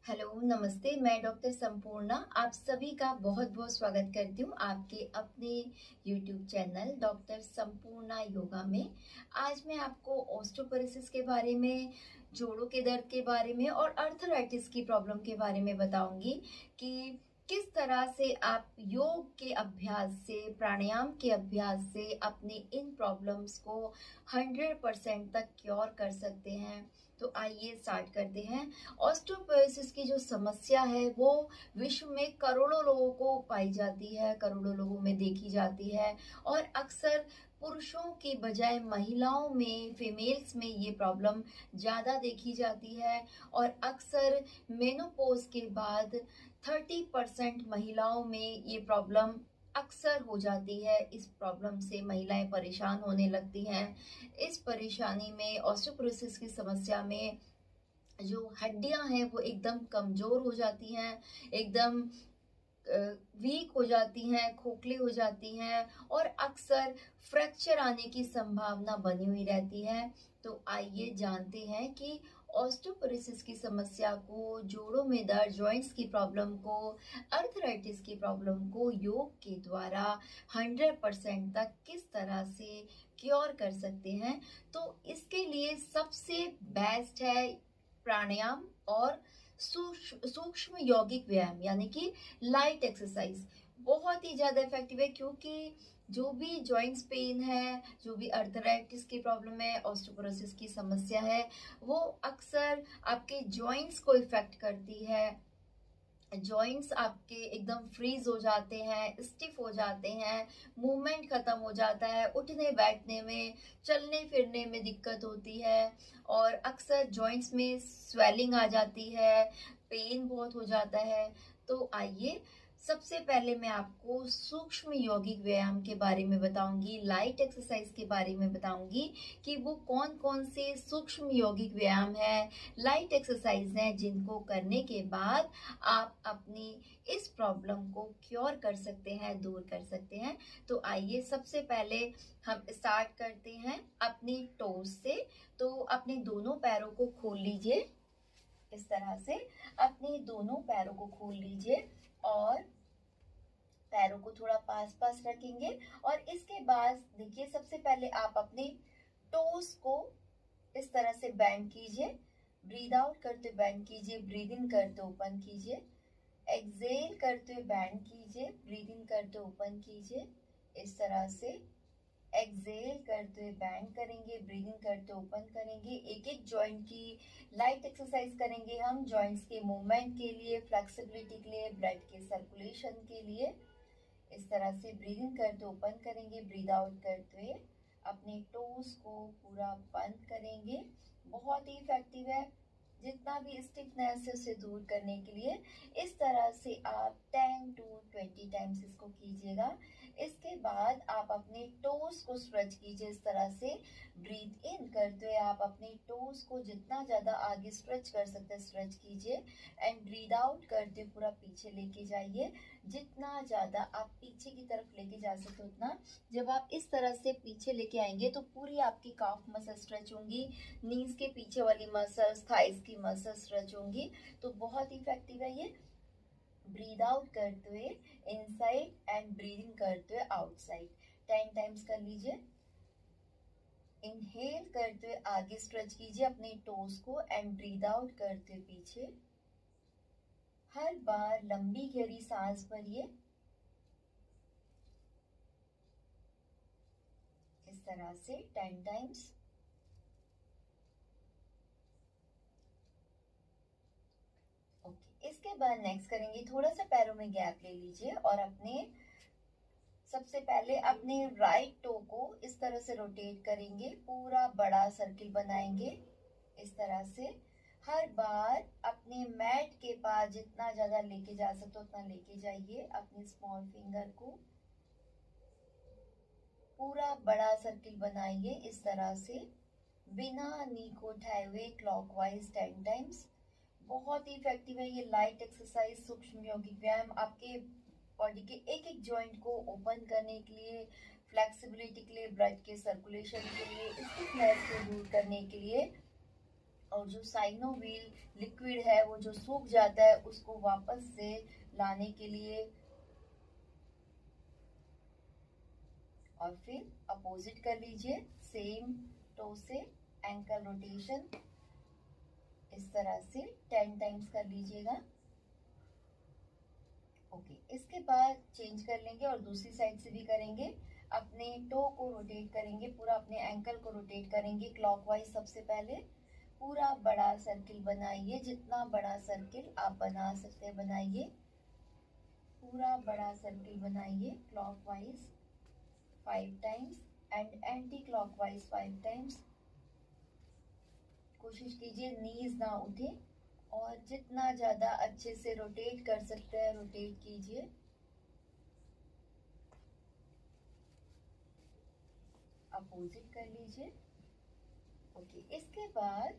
Hello, नमस्ते। मैं doctor Sampurna आप सभी का बहुत बहुत स्वागत करती हूँ आपके अपने YouTube channel doctor Sampurna yoga में। आज मैं आपको ऑस्टियोपोरोसिस के बारे में, जोड़ों के दर्द के बारे में और आर्थराइटिस की प्रॉब्लम के बारे में बताऊंगी कि किस तरह से आप योग के अभ्यास से, प्राणायाम के अभ्यास से अपने इन प्रॉब्लम्स को 100% तक क्योर कर सकते हैं। तो आइए स्टार्ट करते हैं। ऑस्टियोपोरोसिस की जो समस्या है वो विश्व में करोड़ों लोगों को पाई जाती है, करोड़ों लोगों में देखी जाती है और अक्सर पुरुषों की बजाय महिलाओं में, फीमेल्स में ये प्रॉब्लम ज़्यादा देखी जाती है और अक्सर मेनोपॉज के बाद 30% महिलाओं में ये प्रॉब्लम अक्सर हो जाती है। इस प्रॉब्लम से महिलाएं परेशान होने लगती हैं। इस परेशानी में, ऑस्टियोपोरोसिस की समस्या में जो हड्डियां हैं वो एकदम कमजोर हो जाती हैं, एकदम वीक हो जाती हैं, खोखली हो जाती हैं और अक्सर फ्रैक्चर आने की संभावना बनी हुई रहती है। तो आइए जानते हैं कि ऑस्टियोपोरोसिस की समस्या को, जोड़ों में दर्द, जॉइंट्स की प्रॉब्लम को, अर्थराइटिस की प्रॉब्लम को योग के द्वारा 100% तक किस तरह से क्योर कर सकते हैं। तो इसके लिए सबसे बेस्ट है प्राणायाम और सूक्ष्म यौगिक व्यायाम, यानी कि लाइट एक्सरसाइज बहुत ही ज़्यादा इफेक्टिव है, क्योंकि जो भी जॉइंट्स पेन है, जो भी अर्थराइटिस की प्रॉब्लम है, ऑस्टियोपोरोसिस की समस्या है, वो अक्सर आपके जॉइंट्स को इफेक्ट करती है। जॉइंट्स आपके एकदम फ्रीज हो जाते हैं, स्टिफ हो जाते हैं, मूवमेंट खत्म हो जाता है, उठने बैठने में, चलने फिरने में दिक्कत होती है और अक्सर जॉइंट्स में स्वेलिंग आ जाती है, पेन बहुत हो जाता है। तो आइए सबसे पहले मैं आपको सूक्ष्म यौगिक व्यायाम के बारे में बताऊंगी, लाइट एक्सरसाइज के बारे में बताऊंगी कि वो कौन कौन से सूक्ष्म यौगिक व्यायाम है, लाइट एक्सरसाइज हैं जिनको करने के बाद आप अपनी इस प्रॉब्लम को क्योर कर सकते हैं, दूर कर सकते हैं। तो आइए सबसे पहले हम स्टार्ट करते हैं अपनी टोज से। तो अपने दोनों पैरों को खोल लीजिए, इस तरह से अपने दोनों पैरों को खोल लीजिए और पैरों को थोड़ा पास पास रखेंगे और इसके बाद देखिए, सबसे पहले आप अपने टोस को इस तरह से बेंड कीजिए। ब्रीद आउट करते हुए बेंड कीजिए, ब्रीद इन करते ओपन कीजिए, एक्सेल करते हुए बेंड कीजिए, ब्रीद इन करते ओपन कीजिए। इस तरह से एक्सेल करते हुए बैंड करेंगे, ब्रीदिंग करते ओपन करेंगे। एक एक जॉइंट की लाइट एक्सरसाइज करेंगे हम, जॉइंट्स के मूवमेंट के लिए, फ्लेक्सिबिलिटी के लिए, ब्लड के सर्कुलेशन के लिए। इस तरह से ब्रीदिंग करते ओपन करेंगे, ब्रीद आउट करते हुए अपने टोस को पूरा बंद करेंगे। बहुत ही इफेक्टिव है, जितना भी स्टिफनेस है उसे दूर करने के लिए। इस तरह से आप 10 to 20 टाइम्स इसको कीजिएगा। इसके बाद आप अपने टोस को स्ट्रेच कीजिए इस तरह से। ब्रीथ इन करते हुए आप अपने टोस को जितना ज़्यादा आगे स्ट्रेच कर सकते हैं स्ट्रेच कीजिए एंड ब्रीद आउट करते हुए पूरा पीछे लेके जाइए। जितना ज़्यादा आप पीछे की तरफ लेके जा सकते उतना। जब आप इस तरह से पीछे लेके आएंगे तो पूरी आपकी काफ मसल स्ट्रेच होंगी, नीज के पीछे वाली मसल्स, थाइस की मसल स्ट्रेच होंगी। तो बहुत इफेक्टिव है ये। ब्रीद आउट करते हुए इनसाइड एंड ब्रीदिंग करते हुए आउटसाइड 10 टाइम्स कर लीजिए। इनहेल करते हुए आगे स्ट्रेच कीजिए अपने टोस को एंड ब्रीद आउट करते हुए पीछे। हर बार लंबी गहरी सांस भरिए इस तरह से 10 टाइम्स। ओके, इसके बाद नेक्स्ट करेंगे, थोड़ा सा पैरों में गैप ले लीजिए और अपने सबसे पहले अपने राइट टो को इस तरह से रोटेट करेंगे, पूरा बड़ा सर्किल बनाएंगे इस तरह से। हर बार अपने मैट के पास जितना ज्यादा लेके जा सकते उतना लेके जाइए अपने स्मॉल फिंगर को। पूरा बड़ा सर्किल बनाइए इस तरह से, बिना नी को उठाए हुए क्लॉकवाइज 10 टाइम्स। बहुत ही इफेक्टिव है ये लाइट एक्सरसाइज, सूक्ष्म यौगिक व्यायाम, आपके बॉडी के एक एक जॉइंट को ओपन करने के लिए, फ्लेक्सिबिलिटी के लिए, ब्लड के सर्कुलेशन के लिए, स्टिफनेस को दूर करने के लिए और जो साइनोवियल लिक्विड है वो जो सूख जाता है उसको वापस से लाने के लिए। और फिर अपोजिट कर लीजिए, सेम टो से एंकल रोटेशन इस तरह से 10 टाइम्स कर लीजिएगा। ओके, इसके बाद चेंज कर लेंगे और दूसरी साइड से भी करेंगे। अपने टो को रोटेट करेंगे, पूरा अपने एंकल को रोटेट करेंगे क्लॉकवाइज। सबसे पहले पूरा बड़ा सर्किल बनाइए, जितना बड़ा सर्किल आप बना सकते हैं बनाइए। पूरा बड़ा सर्किल बनाइए clockwise 5 times and anti clockwise 5 times. कोशिश कीजिए नीज ना उठे और जितना ज़्यादा अच्छे से रोटेट कर सकते हैं रोटेट कीजिए। अपोजिट कर लीजिए। ओके, इसके बाद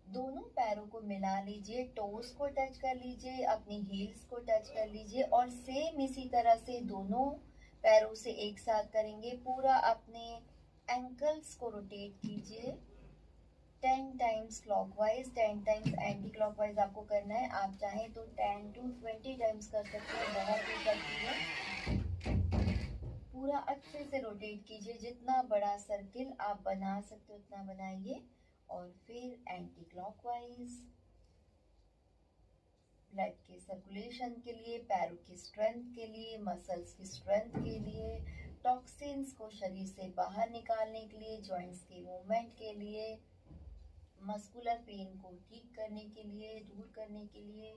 दोनों पैरों को मिला लीजिए, टोस को टच कर लीजिए, अपनी हील्स को टच कर लीजिए और सेम इसी तरह से दोनों पैरों से एक साथ करेंगे। पूरा अपने एंकल्स को रोटेट कीजिए 10 times clockwise, 10 times anti clockwise आपको करना है। आप चाहें तो 10 to 20 टाइम्स कर सकते हैं, बहुत ही करती है। पूरा अच्छे से रोटेट कीजिए, जितना बड़ा सर्किल आप बना सकते हो उतना बनाइए। और फिर एंटी क्लॉकवाइज, ब्लड के सर्कुलेशन के लिए, पैरों की स्ट्रेंथ के लिए, मसल्स की स्ट्रेंथ के लिए, टॉक्सिन्स को शरीर से बाहर निकालने के लिए, जॉइंट्स के मूवमेंट के लिए, मस्कुलर पेन को ठीक करने के लिए, दूर करने के लिए।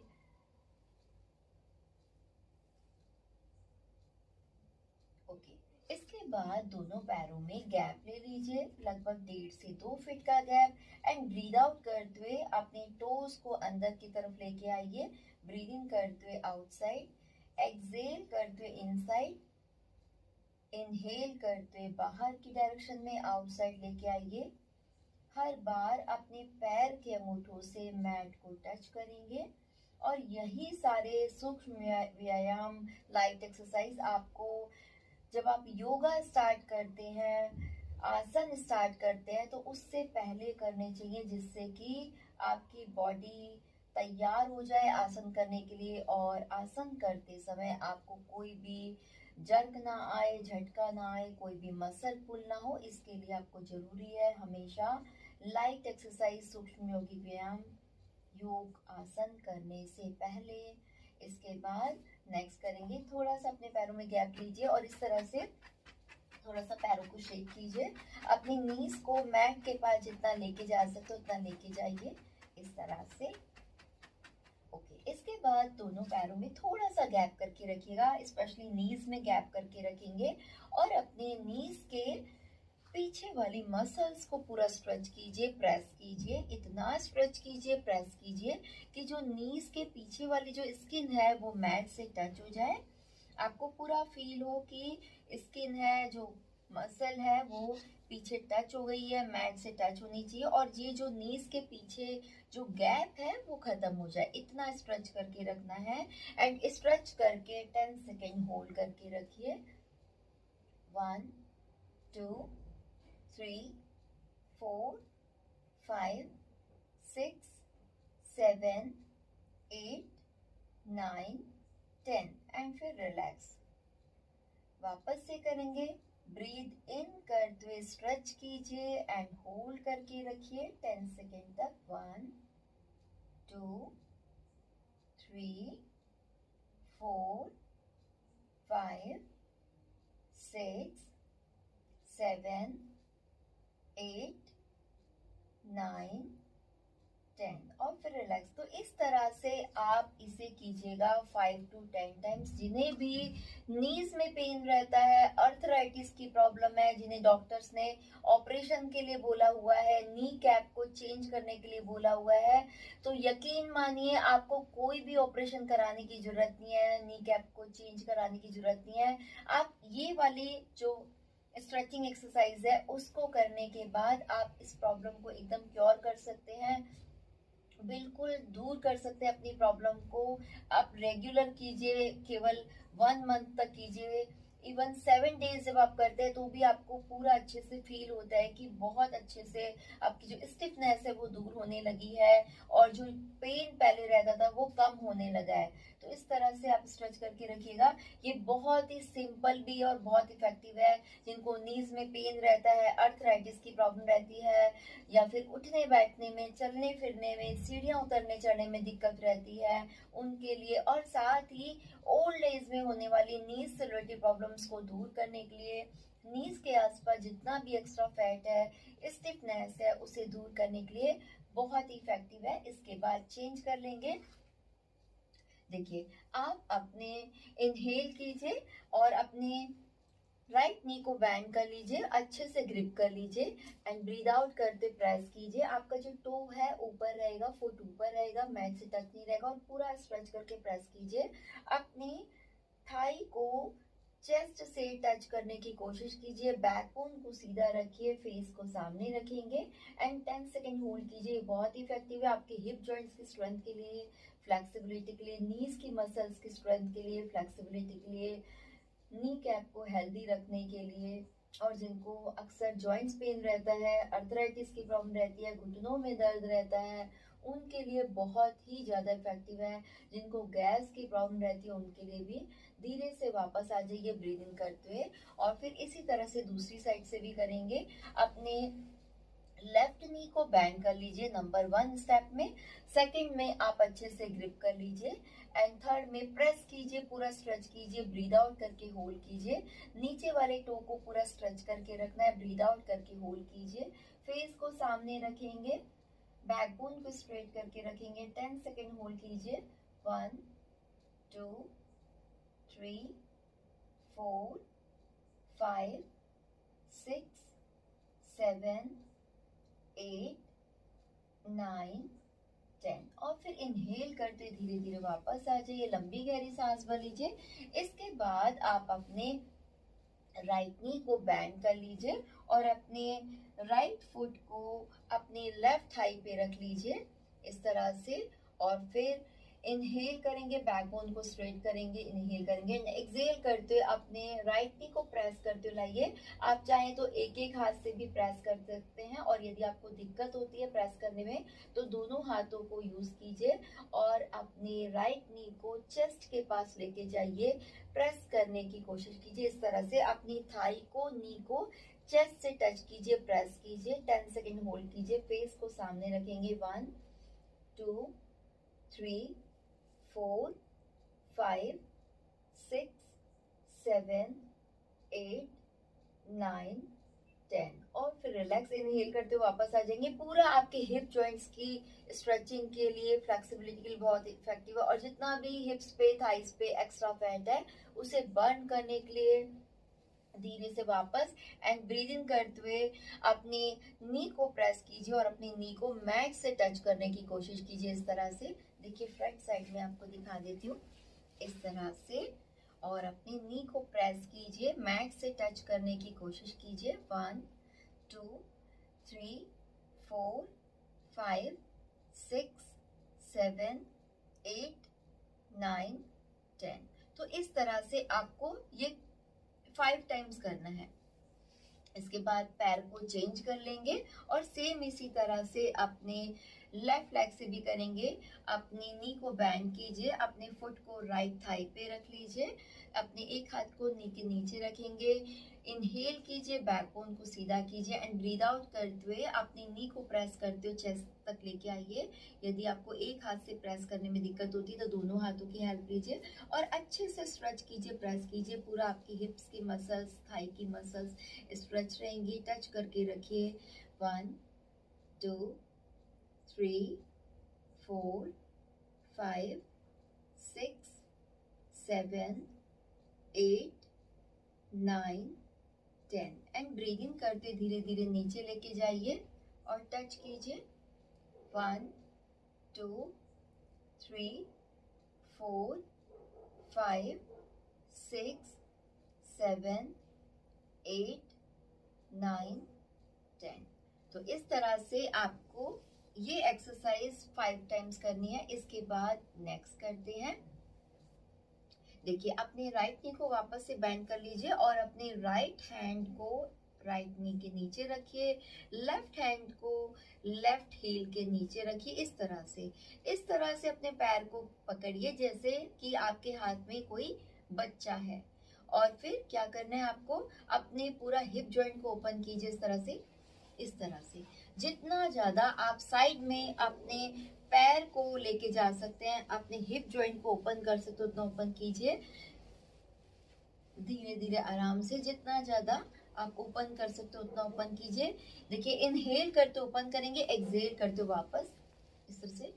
ओके, इसके बाद दोनों पैरों में गैप ले लीजिए, लगभग 1.5 से 2 फीट का गैप। एंड ब्रीद आउट करते हुए अपने टोज को अंदर की तरफ लेके आइए, ब्रीदिंग करते हुए आउटसाइड, एक्सहेल करते हुए इनसाइड, इनहेल करते हुए बाहर की डायरेक्शन में आउटसाइड लेके आइए। हर बार अपने पैर के अंगूठों से मैट को टच करेंगे और यही सारे सूक्ष्म व्यायाम लाइट एक्सरसाइज आपको जब आप योगा स्टार्ट करते हैं, आसन स्टार्ट करते हैं, तो उससे पहले करने चाहिए, जिससे कि आपकी बॉडी तैयार हो जाए आसन करने के लिए और आसन करते समय आपको कोई भी जर्क ना आए, झटका ना आए, कोई भी मसल पुल ना हो। इसके लिए आपको जरूरी है हमेशा लाइट एक्सरसाइज, सूक्ष्म योगिक व्यायाम, योग आसन करने से पहले। इसके बाद नेक्स्ट करेंगे, थोड़ा सा अपने पैरों में गैप लीजिए और इस तरह से थोड़ा सा पैरों को शेक कीजिए। अपनी नीज को मैट के पास जितना लेके जा सकते उतना लेके जाइए, इस तरह से। ओके, इसके बाद दोनों पैरों में थोड़ा सा गैप करके रखिएगा, स्पेशली नीज में गैप करके रखेंगे और अपने नीज के पीछे वाली मसल्स को पूरा स्ट्रेच कीजिए, प्रेस कीजिए, इतना स्ट्रेच कीजिए, प्रेस कीजिए कि जो नीज के पीछे वाली जो स्किन है वो मैट से टच हो जाए। आपको पूरा फील हो कि स्किन है, जो मसल है वो पीछे टच हो गई है, मैट से टच होनी चाहिए और ये जो नीज के पीछे जो गैप है वो खत्म हो जाए, इतना स्ट्रेच करके रखना है। एंड स्ट्रेच करके 10 सेकेंड होल्ड करके रखिए। 1 2 3 4 5 6 7 8 9 10 एंड फिर रिलैक्स। वापस से करेंगे, ब्रीद इन करते हुए स्ट्रेच कीजिए एंड होल्ड करके रखिए 10 सेकेंड तक। 1 2 3 4 5 6 7 8 9 10 और फिर रिलैक्स। तो इस तरह से आप इसे कीजिएगा 5 to 10 टाइम्स। जिन्हें भी नीज में पेन रहता है, अर्थराइटिस की प्रॉब्लम है, जिन्हें डॉक्टर्स ने ऑपरेशन के लिए बोला हुआ है, नी कैप को चेंज करने के लिए बोला हुआ है, तो यकीन मानिए आपको कोई भी ऑपरेशन कराने की जरूरत नहीं है, नी कैप को चेंज कराने की जरूरत नहीं है। आप ये वाली जो स्ट्रेचिंग एक्सरसाइज है उसको करने के बाद आप इस प्रॉब्लम को एकदम क्योर कर सकते हैं, बिल्कुल दूर कर सकते हैं अपनी प्रॉब्लम को। आप रेगुलर कीजिए, केवल 1 मंथ तक कीजिए, इवन 7 डेज जब आप करते हैं तो भी आपको पूरा अच्छे से फील होता है कि बहुत अच्छे से आपकी जो स्टिफनेस है वो दूर होने लगी है और जो पेन पहले रहता था वो कम होने लगा है। तो इस तरह से आप स्ट्रेच करके रखिएगा। ये बहुत ही सिंपल भी और बहुत इफेक्टिव है। जिनको नीज में पेन रहता है, अर्थराइटिस की प्रॉब्लम रहती है, या फिर उठने बैठने में, चलने फिरने में, सीढ़ियाँ उतरने चढ़ने में दिक्कत रहती है, उनके लिए, और साथ ही ओल्ड एज में होने वाली नीज से रिलेटेड प्रॉब्लम्स को दूर करने के लिए, नीज के आसपास जितना भी एक्स्ट्रा फैट है, स्टिफनेस है, उसे दूर करने के लिए बहुत ही इफेक्टिव है। इसके बाद चेंज कर लेंगे। देखिए, आप अपने इनहेल कीजिए और अपने राइट नी को बैंड कर लीजिए, अच्छे से ग्रिप कर लीजिए एंड ब्रीद आउट करते प्रेस कीजिए। आपका जो टो है ऊपर रहेगा, फुट ऊपर रहेगा, मैट से टच नहीं रहेगा, और पूरा स्ट्रेच करके प्रेस कीजिए। अपनी थाई को चेस्ट से टच करने की कोशिश कीजिए, बैकबोन को सीधा रखिए, फेस को सामने रखेंगे एंड 10 सेकेंड होल्ड कीजिए। बहुत ही इफेक्टिव है आपके हिप जॉइंट्स की स्ट्रेंथ के लिए, फ्लेक्सिबिलिटी के लिए, नीज की मसल्स की स्ट्रेंथ के लिए, फ्लेक्सिबिलिटी के लिए, नी कैप को हेल्दी रखने के लिए। और जिनको अक्सर जॉइंट्स पेन रहता है, अर्थराइटिस की प्रॉब्लम रहती है, घुटनों में दर्द रहता है, उनके लिए बहुत ही ज़्यादा इफेक्टिव है। जिनको गैस की प्रॉब्लम रहती है उनके लिए भी। धीरे से वापस आ जाइए ब्रीदिंग करते हुए, और फिर इसी तरह से दूसरी साइड से भी करेंगे। अपने लेफ्ट नी को बैंड कर लीजिए नंबर 1 स्टेप में, सेकंड में आप अच्छे से ग्रिप कर लीजिए एंड थर्ड में प्रेस कीजिए, पूरा स्ट्रेच कीजिए, ब्रीद आउट करके होल्ड कीजिए। नीचे वाले टो को पूरा स्ट्रेच करके रखना है, ब्रीद आउट करके होल्ड कीजिए। फेस को सामने रखेंगे, बैकबोन को स्ट्रेट करके रखेंगे, 10 सेकेंड होल्ड कीजिए। 1 2 3 4 5 6 7 8 9 10, और फिर इनहेल करते धीरे धीरे वापस आ जाइए, लंबी गहरी सांस भर लीजिए। इसके बाद आप अपने राइट नी को बैंड कर लीजिए और अपने राइट फुट को अपने लेफ्ट थाई पे रख लीजिए इस तरह से, और फिर इनहेल करेंगे, बैकबोन को स्ट्रेट करेंगे, इनहेल करेंगे, एक्सहेल करते हुए अपने राइट नी को प्रेस करते हुए लाइए। आप चाहें तो एक एक हाथ से भी प्रेस कर सकते हैं, और यदि आपको दिक्कत होती है प्रेस करने में तो दोनों हाथों को यूज कीजिए और अपने राइट नी को चेस्ट के पास लेके जाइए, प्रेस करने की कोशिश कीजिए। इस तरह से अपनी थाई को, नी को चेस्ट से टच कीजिए, प्रेस कीजिए, 10 सेकेंड होल्ड कीजिए, फेस को सामने रखेंगे। 1 2 3 4 5 6 7 8 9 10, और फिर रिलैक्स इनहेल करते हुए वापस आ जाएंगे। पूरा आपके हिप जॉइंट्स की स्ट्रेचिंग के लिए, फ्लेक्सिबिलिटी के लिए बहुत इफेक्टिव है, और जितना भी हिप्स पे, थाइस पे एक्स्ट्रा फैट है उसे बर्न करने के लिए धीरे से वापस एंड ब्रीदिंग करते हुए अपनी नी को प्रेस कीजिए और अपनी नी को मैट से टच करने की कोशिश कीजिए इस तरह से। देखिए, फ्रंट साइड में आपको दिखा देती हूँ इस तरह से, और अपनी नी को प्रेस कीजिए, मैट से टच करने की कोशिश कीजिए। 1 2 3 4 5 6 7 8 9 10। तो इस तरह से आपको ये 5 टाइम्स करना है। इसके बाद पैर को चेंज कर लेंगे और सेम इसी तरह से अपने लेफ्ट लेग से भी करेंगे। अपनी नी को बैंड कीजिए, अपने फुट को राइट थाई पे रख लीजिए, अपने एक हाथ को नी के नीचे रखेंगे, इनहेल कीजिए, बैकबोन को सीधा कीजिए एंड ब्रीद आउट करते हुए अपनी नी को प्रेस करते हुए चेस्ट तक लेके आइए। यदि आपको एक हाथ से प्रेस करने में दिक्कत होती है तो दोनों हाथों की हेल्प लीजिए और अच्छे से स्ट्रेच कीजिए, प्रेस कीजिए। पूरा आपकी हिप्स की मसल्स, थाई की मसल्स स्ट्रेच रहेंगी। टच करके रखिए। 1 2 3 4 5 6 7 8 9 10, एंड ब्रीदिंग करते धीरे धीरे नीचे लेके जाइए और टच कीजिए। 1 2 3 4 5 6 7 8 9 10। तो इस तरह से आपको ये एक्सरसाइज 5 टाइम्स करनी है। इसके बाद नेक्स्ट करते हैं। देखिए अपने राइट नी को वापस से बेंड कर लीजिए और अपने राइट हैंड को राइट नी के नीचे रखिए, लेफ्ट हैंड को लेफ्ट हील के नीचे रखिए। इस तरह से अपने पैर को पकड़िए जैसे कि आपके हाथ में कोई बच्चा है। और फिर क्या करना है आपको, अपने पूरा हिप जॉइंट को ओपन कीजिए इस तरह से जितना ज़्यादा आप साइड में अपने पैर को लेके जा सकते हैं, अपने हिप जॉइंट को ओपन कर सकते हो उतना ओपन कीजिए। धीरे धीरे आराम से जितना ज़्यादा आप ओपन कर सकते हो उतना ओपन कीजिए। देखिए इनहेल करते ओपन करेंगे, एक्सहेल करते वापस इस तरह से।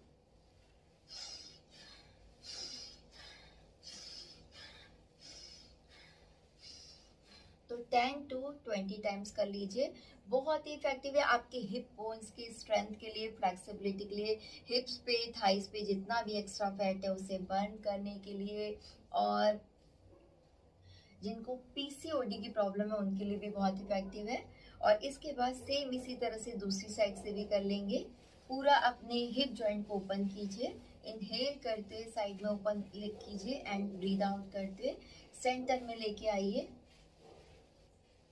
तो 10 to 20 टाइम्स कर लीजिए। बहुत ही इफेक्टिव है आपके हिप बोन्स की स्ट्रेंथ के लिए, फ्लेक्सिबिलिटी के लिए, हिप्स पे थाइस पे जितना भी एक्स्ट्रा फैट है उसे बर्न करने के लिए, और जिनको पीसीओडी की प्रॉब्लम है उनके लिए भी बहुत इफेक्टिव है। और इसके बाद सेम इसी तरह से दूसरी साइड से भी कर लेंगे। पूरा अपने हिप जॉइंट को ओपन कीजिए, इनहेल करते हुए साइड में ओपन कीजिए एंड ब्रीद आउट करते हुए सेंटर में लेके आइए।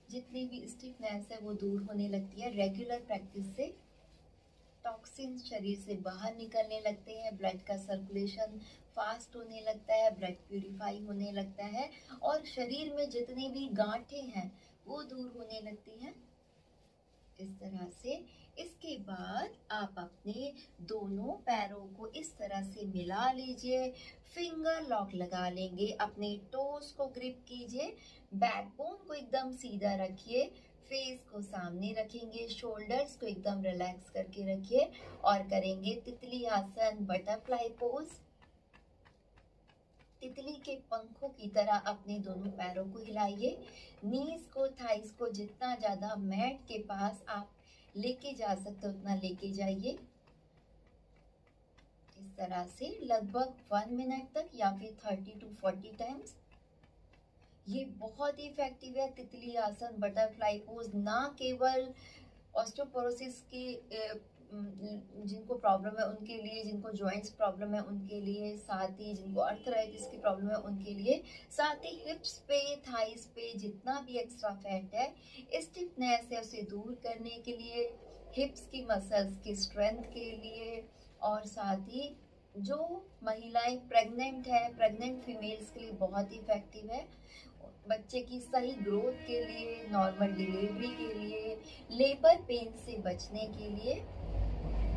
जितनी भी स्टिफनेस है वो दूर होने लगती है रेगुलर प्रैक्टिस से। टॉक्सिन शरीर से बाहर निकलने लगते हैं, ब्लड का सर्कुलेशन फास्ट होने लगता है, ब्लड प्यूरिफाई होने लगता है, और शरीर में जितनी भी गांठें हैं वो दूर होने लगती हैं इस तरह से। इसके बाद आप अपने दोनों पैरों को इस तरह से मिला लीजिए, फिंगर लॉक लगा लेंगे, अपने टोस को ग्रिप कीजिए, बैकबोन को एकदम सीधा रखिए, फेस को सामने रखेंगे, शोल्डर्स को एकदम रिलैक्स करके रखिए और करेंगे तितली आसन, बटरफ्लाई पोज। तितली के पंखों की तरह अपने दोनों पैरों को हिलाइए, नीज को थाइस को जितना ज्यादा मैट के पास आप लेके जा सकते हो उतना लेके जाइए। इस तरह से लगभग 1 मिनट तक या फिर 30 to 40 टाइम्स। ये बहुत ही इफेक्टिव है तितली आसन, बटरफ्लाई पोज, ना केवल ऑस्टियोपोरोसिस की जिनको प्रॉब्लम है उनके लिए, जिनको जॉइंट्स प्रॉब्लम है उनके लिए, साथ ही जिनको अर्थराइटिस की प्रॉब्लम है उनके लिए, साथ ही हिप्स पे थाइस पे जितना भी एक्स्ट्रा फैट है, स्टिफनेस है उसे दूर करने के लिए, हिप्स की मसल्स की स्ट्रेंथ के लिए, और साथ ही जो महिलाएं प्रेग्नेंट है, प्रेग्नेंट फीमेल्स के लिए बहुत ही इफेक्टिव है, बच्चे की सही ग्रोथ के लिए, नॉर्मल डिलीवरी के लिए, लेबर पेन से बचने के लिए,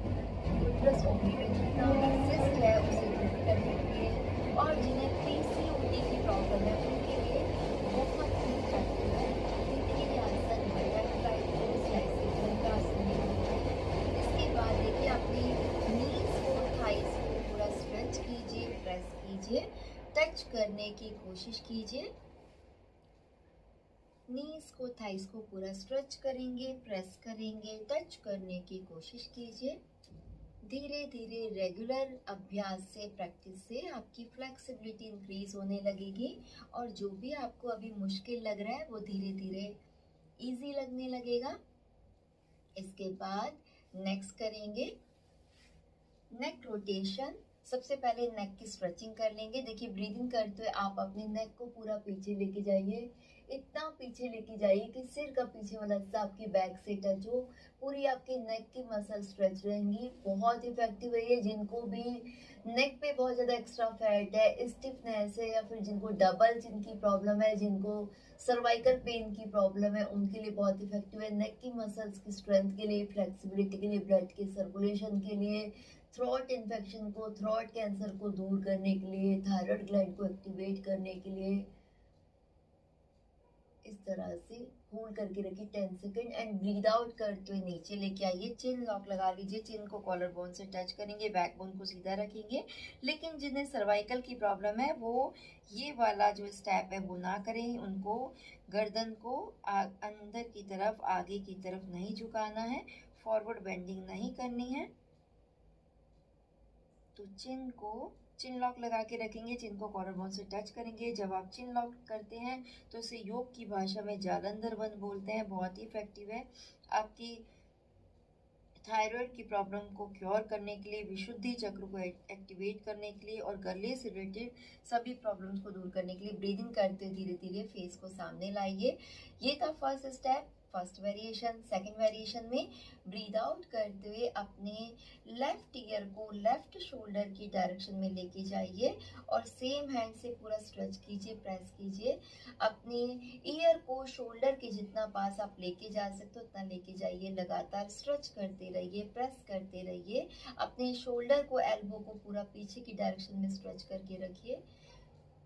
यूट्रस ओवरी में जितना भी सिस्ट है उसे दूर करने के लिए, और जिन्हें पीसीओडी की प्रॉब्लम है उनके लिए बहुत ही इफेक्टिव है तितली आसन, बटरफ्लाई पोज, ऐसे भुजंगासन होता है। इसके बाद देखिए अपनी नीज को, थाइस को पूरा स्ट्रेच कीजिए, प्रेस कीजिए, टच करने की कोशिश कीजिए। नीज को, थाइस को पूरा स्ट्रेच करेंगे, प्रेस करेंगे, टच करने की कोशिश कीजिए। धीरे धीरे रेगुलर अभ्यास से, प्रैक्टिस से आपकी फ्लेक्सिबिलिटी इंक्रीज होने लगेगी, और जो भी आपको अभी मुश्किल लग रहा है वो धीरे धीरे इजी लगने लगेगा। इसके बाद नेक्स्ट करेंगे नेक रोटेशन। सबसे पहले नेक की स्ट्रेचिंग कर लेंगे। देखिए ब्रीदिंग करते हुए आप अपने नेक को पूरा पीछे लेके जाइए, इतना पीछे लेके जाइए कि सिर का पीछे वाला हिस्सा आपकी बैक से टच हो, पूरी आपकी नेक की मसल स्ट्रेच रहेंगी। बहुत इफेक्टिव है ये, जिनको भी नेक पे बहुत ज़्यादा एक्स्ट्रा फैट है, स्टिफनेस है, या फिर जिनको डबल चिन की प्रॉब्लम है, जिनको सर्वाइकल पेन की प्रॉब्लम है, उनके लिए बहुत इफेक्टिव है। नेक की मसल्स की स्ट्रेंथ के लिए, फ्लेक्सिबिलिटी के लिए, ब्लड के सर्कुलेशन के लिए, थ्रोट इन्फेक्शन को, थ्रोट कैंसर को दूर करने के लिए, थायराइड ग्लैंड को एक्टिवेट करने के लिए, इस तरह से होल्ड करके रखिए 10 सेकेंड एंड ब्रीद आउट करते हुए नीचे लेके आइए। चिन लॉक लगा लीजिए, चिन को कॉलर बोन से टच करेंगे, बैक बोन को सीधा रखेंगे। लेकिन जिन्हें सर्वाइकल की प्रॉब्लम है वो ये वाला जो स्टेप है वो ना करें, उनको गर्दन को अंदर की तरफ, आगे की तरफ नहीं झुकाना है, फॉरवर्ड बेंडिंग नहीं करनी है। तो चिन लॉक लगा के रखेंगे, चिन को कॉलर बोन से टच करेंगे। जब आप चिन लॉक करते हैं तो इसे योग की भाषा में जालंधर बंद बोलते हैं, बहुत ही इफेक्टिव है। आपकी थायराइड की प्रॉब्लम को क्योर करने के लिए, विशुद्धि चक्र को एक्टिवेट करने के लिए और गले से रिलेटेड सभी प्रॉब्लम्स को दूर करने के लिए ब्रीदिंग करते धीरे धीरे फेस को सामने लाइए। ये था first step, first variation. Second variation में ब्रीद आउट करते हुए अपने लेफ्ट ईयर को लेफ्ट शोल्डर की डायरेक्शन में लेके जाइए और सेम हैंड से पूरा स्ट्रेच कीजिए, प्रेस कीजिए। अपने ईयर को शोल्डर के जितना पास आप लेके जा सकते हो उतना लेके जाइए। लगातार स्ट्रेच करते रहिए, प्रेस करते रहिए। अपने शोल्डर को, एल्बो को पूरा पीछे की डायरेक्शन में स्ट्रेच करके रखिए।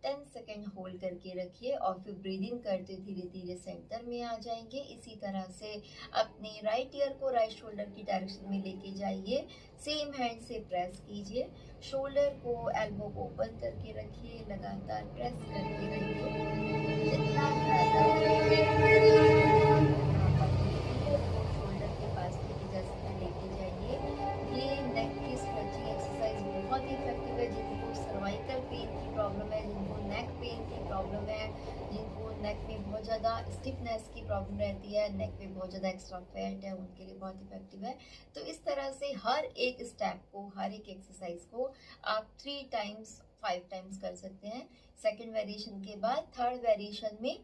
10 सेकेंड होल्ड करके रखिए और फिर ब्रीदिंग करते धीरे धीरे सेंटर में आ जाएंगे। इसी तरह से अपने राइट ईयर को राइट शोल्डर की डायरेक्शन में लेके जाइए। सेम हैंड से प्रेस कीजिए। शोल्डर को, एल्बो को ओपन करके रखिए। लगातार प्रेस करते रहिए। जितना शोल्डर के पास लेके जाइए। ये नेक की स्ट्रेचिंग एक्सरसाइज बहुत ही इफेक्टिव है। जिनको सर्वाइकल पेन की प्रॉब्लम है, जिनको नेक पेन की प्रॉब्लम है, जिनको नेक में बहुत ज़्यादा स्टिफनेस की प्रॉब्लम रहती है, नेक में बहुत ज़्यादा एक्स्ट्रा फैट है, उनके लिए बहुत इफेक्टिव है। तो इस तरह से हर एक स्टेप को, हर एक एक्सरसाइज को आप 3 टाइम्स 5 टाइम्स कर सकते हैं। सेकेंड वेरिएशन के बाद थर्ड वेरिएशन में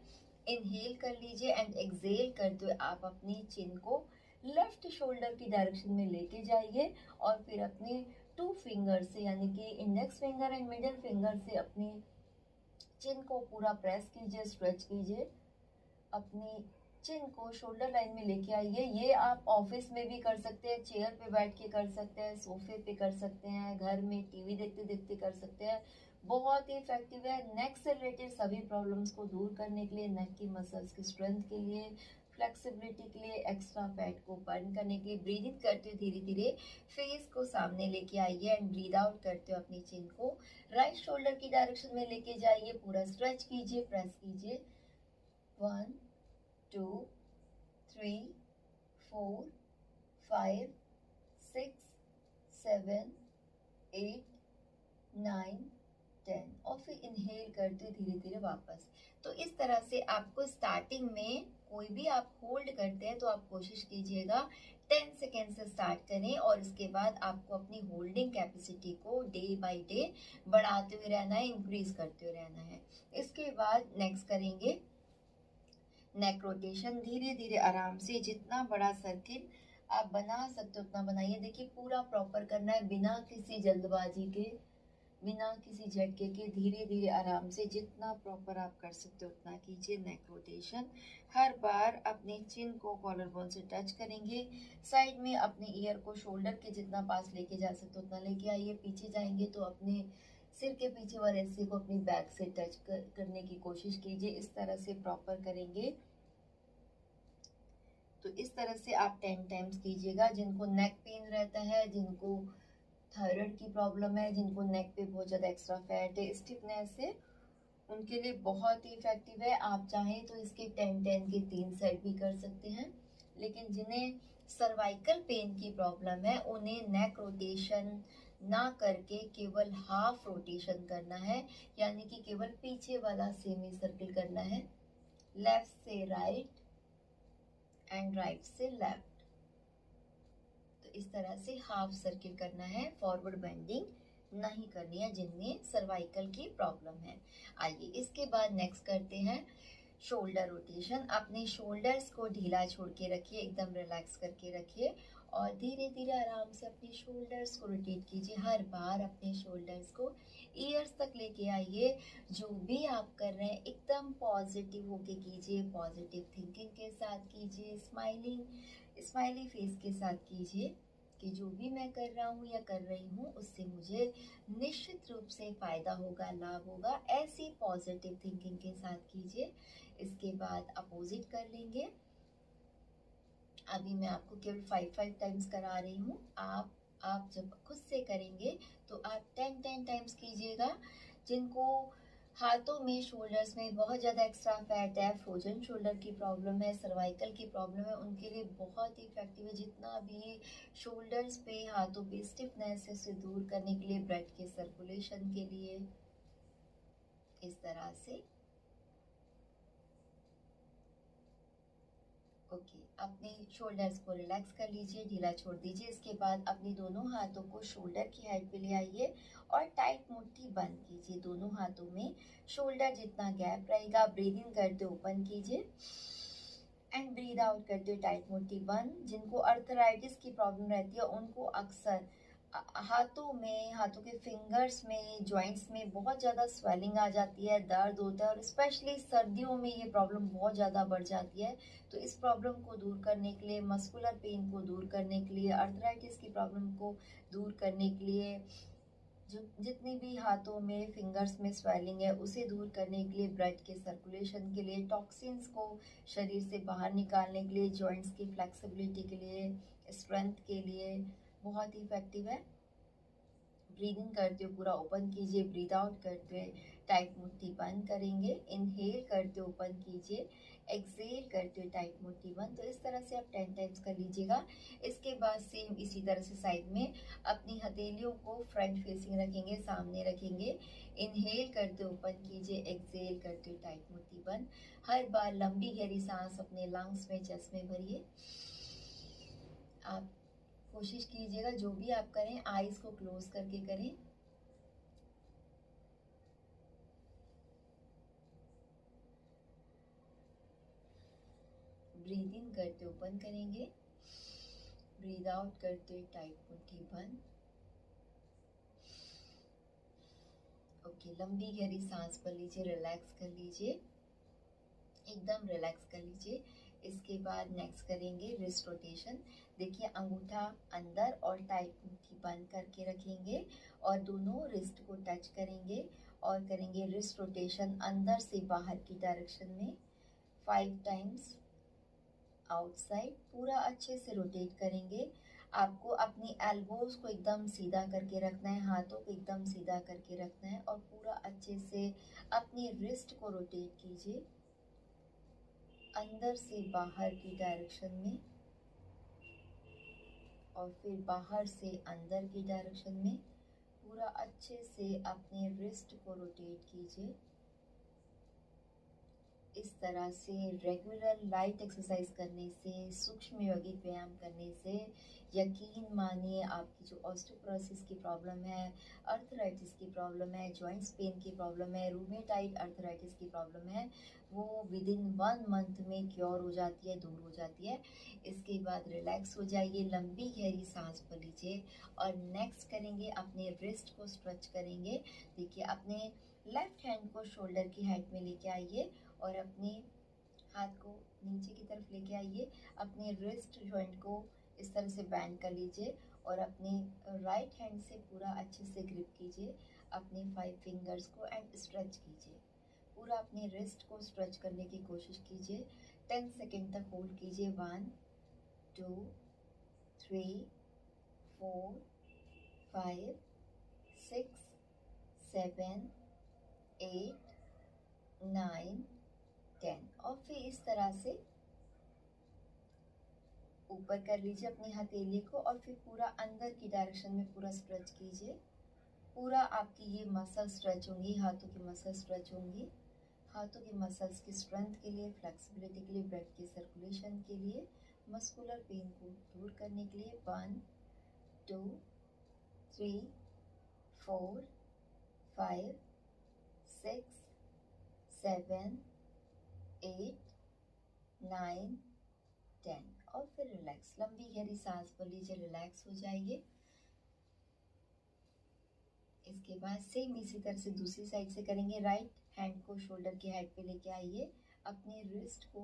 इनहेल कर लीजिए एंड एक्सेल करते हुए आप अपनी चिन को लेफ्ट शोल्डर की डायरेक्शन में लेके जाइए और फिर अपने 2 फिंगर से, यानी कि index finger and middle finger से अपनी चिन को पूरा प्रेस कीजिए, स्ट्रेच कीजिए। अपनी चिन को शोल्डर लाइन में लेके आइए। ये आप ऑफिस में भी कर सकते हैं, चेयर पे बैठ के कर सकते हैं, सोफे पे कर सकते हैं, घर में टीवी देखते देखते कर सकते हैं। बहुत ही इफेक्टिव है नेक से रिलेटेड सभी प्रॉब्लम्स को दूर करने के लिए, नेक की मसल्स की स्ट्रेंथ के लिए, फ्लेक्सिबिलिटी के लिए, एक्स्ट्रा फैट को बर्न करने के लिए। ब्रीदिंग करते हुए धीरे धीरे फेस को सामने लेके आइए एंड ब्रीद आउट करते हुए अपनी चिन को राइट शोल्डर की डायरेक्शन में लेके जाइए। पूरा स्ट्रेच कीजिए, प्रेस कीजिए। 1 2 3 4 5 6 7 8 9 10 और फिर इनहेल करते धीरे धीरे वापस। तो इस तरह से आपको स्टार्टिंग में कोई भी आप होल्ड करते हैं तो आप कोशिश कीजिएगा 10 सेकेंड से स्टार्ट करें और इसके बाद आपको अपनी होल्डिंग कैपेसिटी को डे बाय डे बढ़ाते हुए रहना है, इंक्रीज करते हुए रहना है। इसके बाद नेक्स्ट करेंगे नेक रोटेशन। धीरे धीरे आराम से जितना बड़ा सर्किल आप बना सकते हो उतना बनाइए। देखिए पूरा प्रॉपर करना है, बिना किसी जल्दबाजी के, बिना किसी झटके के, धीरे धीरे आराम से जितना प्रॉपर आप कर सकते हो उतना कीजिए। नेक रोटेशन हर बार अपने चिन को कॉलर बोन से टच करेंगे। साइड में अपने ईयर को शोल्डर के जितना पास लेके जा सकते हो उतना लेके आइए। पीछे जाएंगे तो अपने सिर के पीछे वाले हिस्से को अपनी बैक से टच करने की कोशिश कीजिए। इस तरह से प्रॉपर करेंगे तो इस तरह से आप 10 टाइम्स कीजिएगा। जिनको नेक पेन रहता है, जिनको थायराइड की प्रॉब्लम है, जिनको नेक पे बहुत ज़्यादा एक्स्ट्रा फैट है, स्टिफनेस है, उनके लिए बहुत ही इफेक्टिव है। आप चाहें तो इसके 10-10 के 3 सेट भी कर सकते हैं। लेकिन जिन्हें सर्वाइकल पेन की प्रॉब्लम है उन्हें नेक रोटेशन ना करके केवल हाफ रोटेशन करना है, यानी कि केवल पीछे वाला सेमी सर्किल करना है। लेफ्ट से राइट एंड राइट से लेफ्ट। तो इस तरह से हाफ सर्किल करना है, फॉरवर्ड बेंडिंग नहीं करनी है जिनमें सर्वाइकल की प्रॉब्लम है। आइए इसके बाद नेक्स्ट करते हैं शोल्डर रोटेशन। अपने शोल्डर्स को ढीला छोड़ के रखिए, एकदम रिलैक्स करके रखिए और धीरे धीरे आराम से अपने शोल्डर्स को रोटेट कीजिए। हर बार अपने शोल्डर्स को ईयर्स तक लेके आइए। जो भी आप कर रहे हैं एकदम पॉजिटिव होके कीजिए, पॉजिटिव थिंकिंग के साथ कीजिए, स्माइली फेस के साथ कीजिए कि जो भी मैं कर रहा हूँ या कर रही हूँ उससे मुझे निश्चित रूप से फ़ायदा होगा, लाभ होगा। ऐसी पॉजिटिव थिंकिंग के साथ कीजिए। इसके बाद अपोजिट कर लेंगे। अभी मैं आपको केवल 5 टाइम्स करा रही हूँ। आप जब खुद से करेंगे तो आप 10 टाइम्स कीजिएगा। जिनको हाथों में, शोल्डर्स में बहुत ज़्यादा एक्स्ट्रा फैट है, फ्रोजन शोल्डर की प्रॉब्लम है, सर्वाइकल की प्रॉब्लम है, उनके लिए बहुत ही इफेक्टिव है। जितना भी शोल्डर्स पे, हाथों पे स्टिफनेस है उसे दूर करने के लिए, ब्लड के सर्कुलेशन के लिए, इस तरह से ओके, अपने शोल्डर्स को रिलैक्स कर लीजिए, ढीला छोड़ दीजिए। इसके बाद अपने दोनों हाथों को शोल्डर की हाइट पे ले आइए और टाइट मुट्ठी बंद कीजिए। दोनों हाथों में शोल्डर जितना गैप रहेगा, ब्रीद इन करते ओपन कीजिए एंड ब्रीद आउट करते हुए टाइट मुट्ठी बंद। जिनको अर्थराइटिस की प्रॉब्लम रहती है उनको अक्सर हाथों के फिंगर्स में, जॉइंट्स में बहुत ज़्यादा स्वेलिंग आ जाती है, दर्द होता है और स्पेशली सर्दियों में ये प्रॉब्लम बहुत ज़्यादा बढ़ जाती है। तो इस प्रॉब्लम को दूर करने के लिए, मस्कुलर पेन को दूर करने के लिए, अर्थराइटिस की प्रॉब्लम को दूर करने के लिए, जो जितनी भी हाथों में, फिंगर्स में स्वेलिंग है उसे दूर करने के लिए, ब्लड के सर्कुलेशन के लिए, टॉक्सिन्स को शरीर से बाहर निकालने के लिए, जॉइंट्स की फ्लेक्सिबिलिटी के लिए, स्ट्रेंथ के लिए बहुत ही इफेक्टिव है। ब्रीद इन करते हुए पूरा ओपन कीजिए, ब्रीद आउट करते हुए टाइट मुट्ठी बंद करेंगे। इनहेल करते हुए ओपन कीजिए, एक्सेल करते हुए टाइट मुट्ठी बंद। तो इस तरह से आप 10 टाइम्स कर लीजिएगा। इसके बाद सेम इसी तरह से साइड में अपनी हथेलियों को फ्रंट फेसिंग रखेंगे, सामने रखेंगे। इनहेल करते हुए ओपन कीजिए, एक्सेल करते हुए टाइट मुट्ठी बंद। हर बार लंबी गहरी सांस अपने लंग्स में, चेस्ट में भरिए। आप कोशिश कीजिएगा जो भी आप करें आईज को क्लोज करके करें। ब्रीद इन करते ओपन करेंगे, ब्रीद आउट करते टाइट मुट्ठी बंद। ओके, लंबी गहरी सांस भर लीजिए, रिलैक्स कर लीजिए, एकदम रिलैक्स कर लीजिए। इसके बाद नेक्स्ट करेंगे रिस्ट रोटेशन। देखिए, अंगूठा अंदर और टाइट मुट्ठी बंद करके रखेंगे और दोनों रिस्ट को टच करेंगे और करेंगे रिस्ट रोटेशन अंदर से बाहर की डायरेक्शन में 5 टाइम्स आउटसाइड। पूरा अच्छे से रोटेट करेंगे। आपको अपनी एल्बोज को एकदम सीधा करके रखना है, हाथों को एकदम सीधा करके रखना है और पूरा अच्छे से अपनी रिस्ट को रोटेट कीजिए अंदर से बाहर की डायरेक्शन में और फिर बाहर से अंदर की डायरेक्शन में। पूरा अच्छे से अपने रिस्ट को रोटेट कीजिए। इस तरह से रेगुलर लाइट एक्सरसाइज करने से, सूक्ष्म यौगिक व्यायाम करने से यकीन मानिए आपकी जो ऑस्टियोपोरोसिस की प्रॉब्लम है, अर्थराइटिस की प्रॉब्लम है, जॉइंट्स पेन की प्रॉब्लम है, रूमेटाइड अर्थराइटिस की प्रॉब्लम है, वो विद इन 1 मंथ में क्योर हो जाती है, दूर हो जाती है। इसके बाद रिलैक्स हो जाइए, लंबी गहरी सांस भर लीजिए और नेक्स्ट करेंगे अपने रिस्ट को स्ट्रेच करेंगे। देखिए, अपने लेफ्ट हैंड को शोल्डर की हाइट में लेके आइए और अपने हाथ को नीचे की तरफ लेके आइए। अपने रिस्ट जॉइंट को इस तरह से बैंड कर लीजिए और अपने राइट हैंड से पूरा अच्छे से ग्रिप कीजिए अपने 5 फिंगर्स को एंड स्ट्रेच कीजिए। पूरा अपने रिस्ट को स्ट्रेच करने की कोशिश कीजिए। 10 सेकेंड तक होल्ड कीजिए। 1 2 3 4 5 6 7 8 9 10 और फिर इस तरह से ऊपर कर लीजिए अपनी हथेली को और फिर पूरा अंदर की डायरेक्शन में पूरा स्ट्रेच कीजिए। पूरा आपकी ये मसल स्ट्रेच होंगी, हाथों की मसल स्ट्रेच होंगी। हाथों की मसल्स की स्ट्रेंथ के लिए, फ्लेक्सिबिलिटी के लिए, ब्लड के सर्कुलेशन के लिए, मस्कुलर पेन को दूर करने के लिए। 1 2 3 4 5 6 7 8 9 10 और फिर रिलैक्स। लंबी गहरी सांस भर लीजिए, रिलैक्स हो जाइए। इसके बाद सेम इसी तरह से दूसरी साइड से करेंगे। राइट हैंड को शोल्डर की हाइट पे लेके आइए, अपने रिस्ट को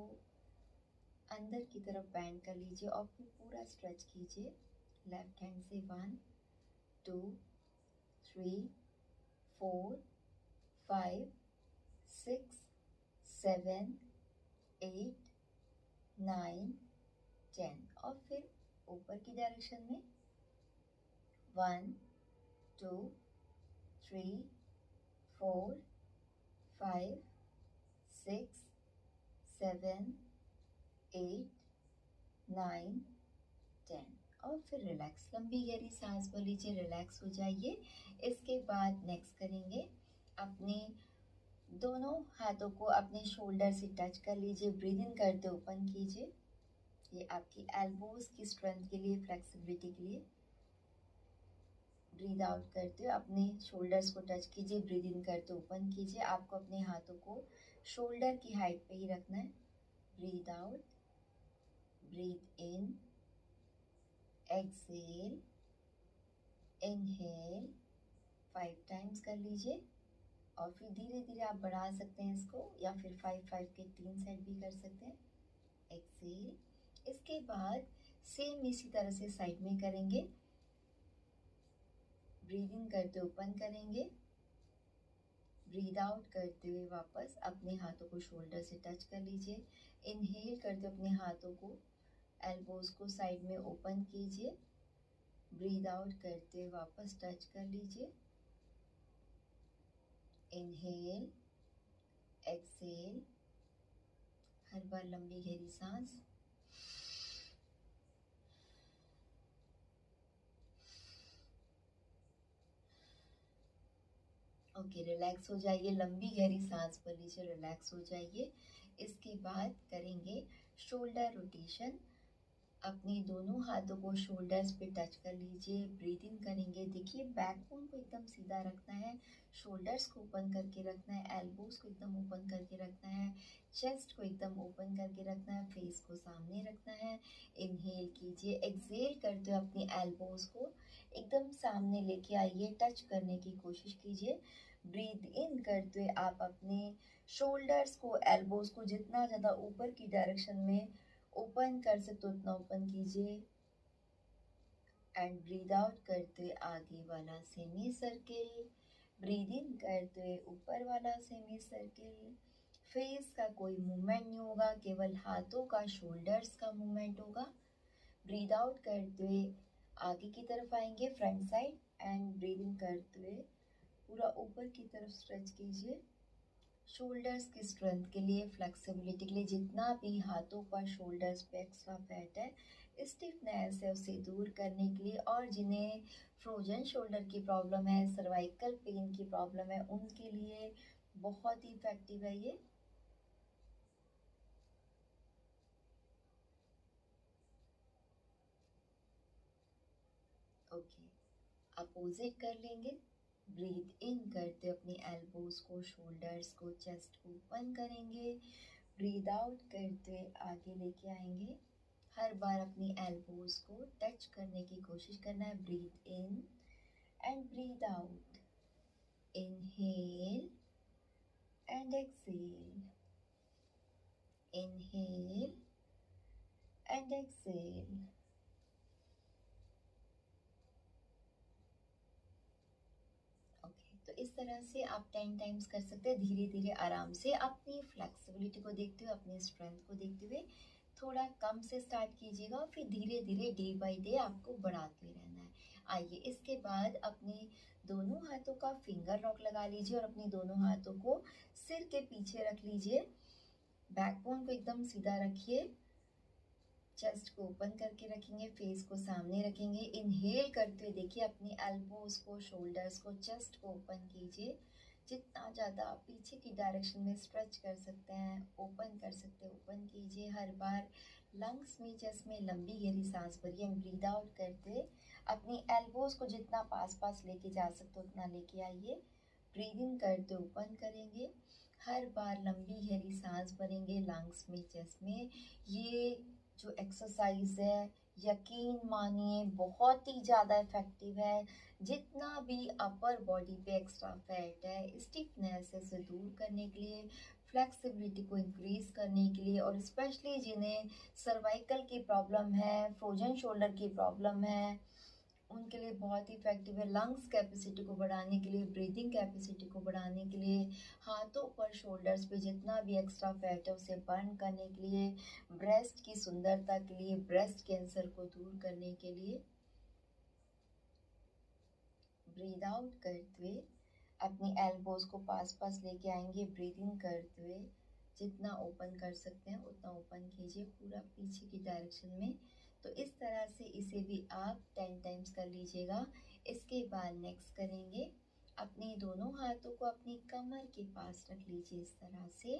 अंदर की तरफ बैंड कर लीजिए और फिर पूरा स्ट्रेच कीजिए लेफ्ट हैंड से। 1 2 3 4 5 6 7 8 9 10 और फिर ऊपर की डायरेक्शन में 1 2 3 4 5 6 7 8 9 10 और फिर रिलैक्स। लंबी गहरी सांस भर लीजिए, रिलैक्स हो जाइए। इसके बाद नेक्स्ट करेंगे, अपने दोनों हाथों को अपने शोल्डर से टच कर लीजिए। ब्रीद इन करते ओपन कीजिए, ये आपकी एल्बोज की स्ट्रेंथ के लिए, फ्लेक्सिबिलिटी के लिए। ब्रीद आउट करते हुए अपने शोल्डर्स को टच कीजिए, ब्रीद इन करते ओपन कीजिए। आपको अपने हाथों को शोल्डर की हाइट पे ही रखना है। Breathe out, breathe in, exhale, inhale 5 times कर लीजिए और फिर धीरे धीरे आप बढ़ा सकते हैं इसको, या फिर 5-5 के 3 सेट भी कर सकते हैं। एक्सेल। इसके बाद सेम इसी तरह से साइड में करेंगे। ब्रीद इन करते ओपन करेंगे, ब्रीद आउट करते हुए वापस अपने हाथों को शोल्डर से टच कर लीजिए। इनहेल करते अपने हाथों को, एल्बोज को साइड में ओपन कीजिए। ब्रीद आउट करते हुए वापस टच कर लीजिए। इनहेल, एक्सेल, हर बार लंबी गहरी सांस। ओके, रिलैक्स हो जाइए, लंबी गहरी सांस पर लीजिए, रिलैक्स हो जाइए। इसके बाद करेंगे शोल्डर रोटेशन। अपने दोनों हाथों को शोल्डर्स पे टच कर लीजिए, ब्रीथ इन करेंगे। देखिए बैकबोन को एकदम सीधा रखना है, शोल्डर्स को ओपन करके रखना है, एल्बोज को एकदम ओपन करके रखना है, चेस्ट को एकदम ओपन करके रखना है, फेस को सामने रखना है। इनहेल कीजिए, एक्सेल करते हुए अपनी एल्बोज को एकदम सामने लेके आइए, टच करने की कोशिश कीजिए। ब्रीथ इन करते हुए आप अपने शोल्डर्स को, एल्बोज को जितना ज़्यादा ऊपर की डायरेक्शन में ओपन कर सकते हो उतना ओपन कीजिए। एंड ब्रीद आउट करते हुए आगे वाला सेमी सर्किल, ब्रीद इन करते हुए ऊपर वाला सेमी सर्किल। फेस का कोई मूवमेंट नहीं होगा, केवल हाथों का, शोल्डर्स का मूवमेंट होगा। ब्रीद आउट करते हुए आगे की तरफ आएंगे, front side, and breathe in करते हुए पूरा ऊपर की तरफ स्ट्रेच कीजिए। शोल्डर्स की स्ट्रेंथ के लिए, फ्लेक्सिबिलिटी के लिए, जितना भी हाथों पर शोल्डर्स पे एक्स्ट्रा फैट है, स्टिफनेस है, उसे दूर करने के लिए, और जिन्हें फ्रोजन शोल्डर की प्रॉब्लम है, सर्वाइकल पेन की प्रॉब्लम है, उनके लिए बहुत ही इफेक्टिव है ये। ओके, अपोजिट कर लेंगे। ब्रीथ इन करते अपने एल्बोज को, शोल्डर्स को, चेस्ट को ओपन करेंगे। ब्रीद आउट करते आगे लेके आएंगे। हर बार अपनी एल्बोज को टच करने की कोशिश करना है। Breathe in and breathe out, inhale and exhale, inhale and exhale. तो इस तरह से आप 10 टाइम्स कर सकते हैं, धीरे धीरे आराम से, अपनी फ्लेक्सिबिलिटी को देखते हुए, अपनी स्ट्रेंथ को देखते हुए। थोड़ा कम से स्टार्ट कीजिएगा और फिर धीरे धीरे डे बाय डे आपको बढ़ाते रहना है। आइए, इसके बाद अपने दोनों हाथों का फिंगर लॉक लगा लीजिए और अपने दोनों हाथों को सिर के पीछे रख लीजिए। बैकबोन को एकदम सीधा रखिए, चेस्ट को ओपन करके रखेंगे, फेस को सामने रखेंगे। इनहेल करते हुए देखिए अपनी एल्बोज को, शोल्डर्स को, चेस्ट को ओपन कीजिए। जितना ज़्यादा आप पीछे की डायरेक्शन में स्ट्रेच कर सकते हैं, ओपन कर सकते हैं, ओपन कीजिए। हर बार लंग्स में, चेस्ट में लंबी गहरी सांस भरिए। ब्रीद आउट करते अपनी एल्बोज को जितना पास पास लेके जा सकते हो उतना लेके आइए। ब्रीद इन करते ओपन करेंगे, हर बार लंबी गहरी सांस भरेंगे लंग्स में, चेस्ट में। ये जो एक्सरसाइज है, यकीन मानिए बहुत ही ज़्यादा इफेक्टिव है। जितना भी अपर बॉडी पे एक्स्ट्रा फैट है, स्टिफनेस है, उसे दूर करने के लिए, फ्लेक्सिबिलिटी को इंक्रीज करने के लिए, और स्पेशली जिन्हें सर्वाइकल की प्रॉब्लम है, फ्रोजन शोल्डर की प्रॉब्लम है, उनके लिए बहुत ही इफेक्टिव है। लंग्स कैपेसिटी को बढ़ाने के लिए, ब्रीदिंग कैपेसिटी को बढ़ाने के लिए, हाथों पर, शोल्डर्स पे जितना भी एक्स्ट्रा फैट है उसे बर्न करने के लिए, ब्रेस्ट की सुंदरता के लिए, ब्रेस्ट कैंसर को दूर करने के लिए। ब्रीद आउट करते हुए अपनी एल्बोज को पास पास लेके आएंगे। ब्रीद इन करते हुए जितना ओपन कर सकते हैं उतना ओपन कीजिए, पूरा पीछे की डायरेक्शन में। तो इस तरह से इसे भी आप 10 टाइम्स कर लीजिएगा। इसके बाद नेक्स्ट करेंगे, अपने दोनों हाथों को अपनी कमर के पास रख लीजिए इस तरह से,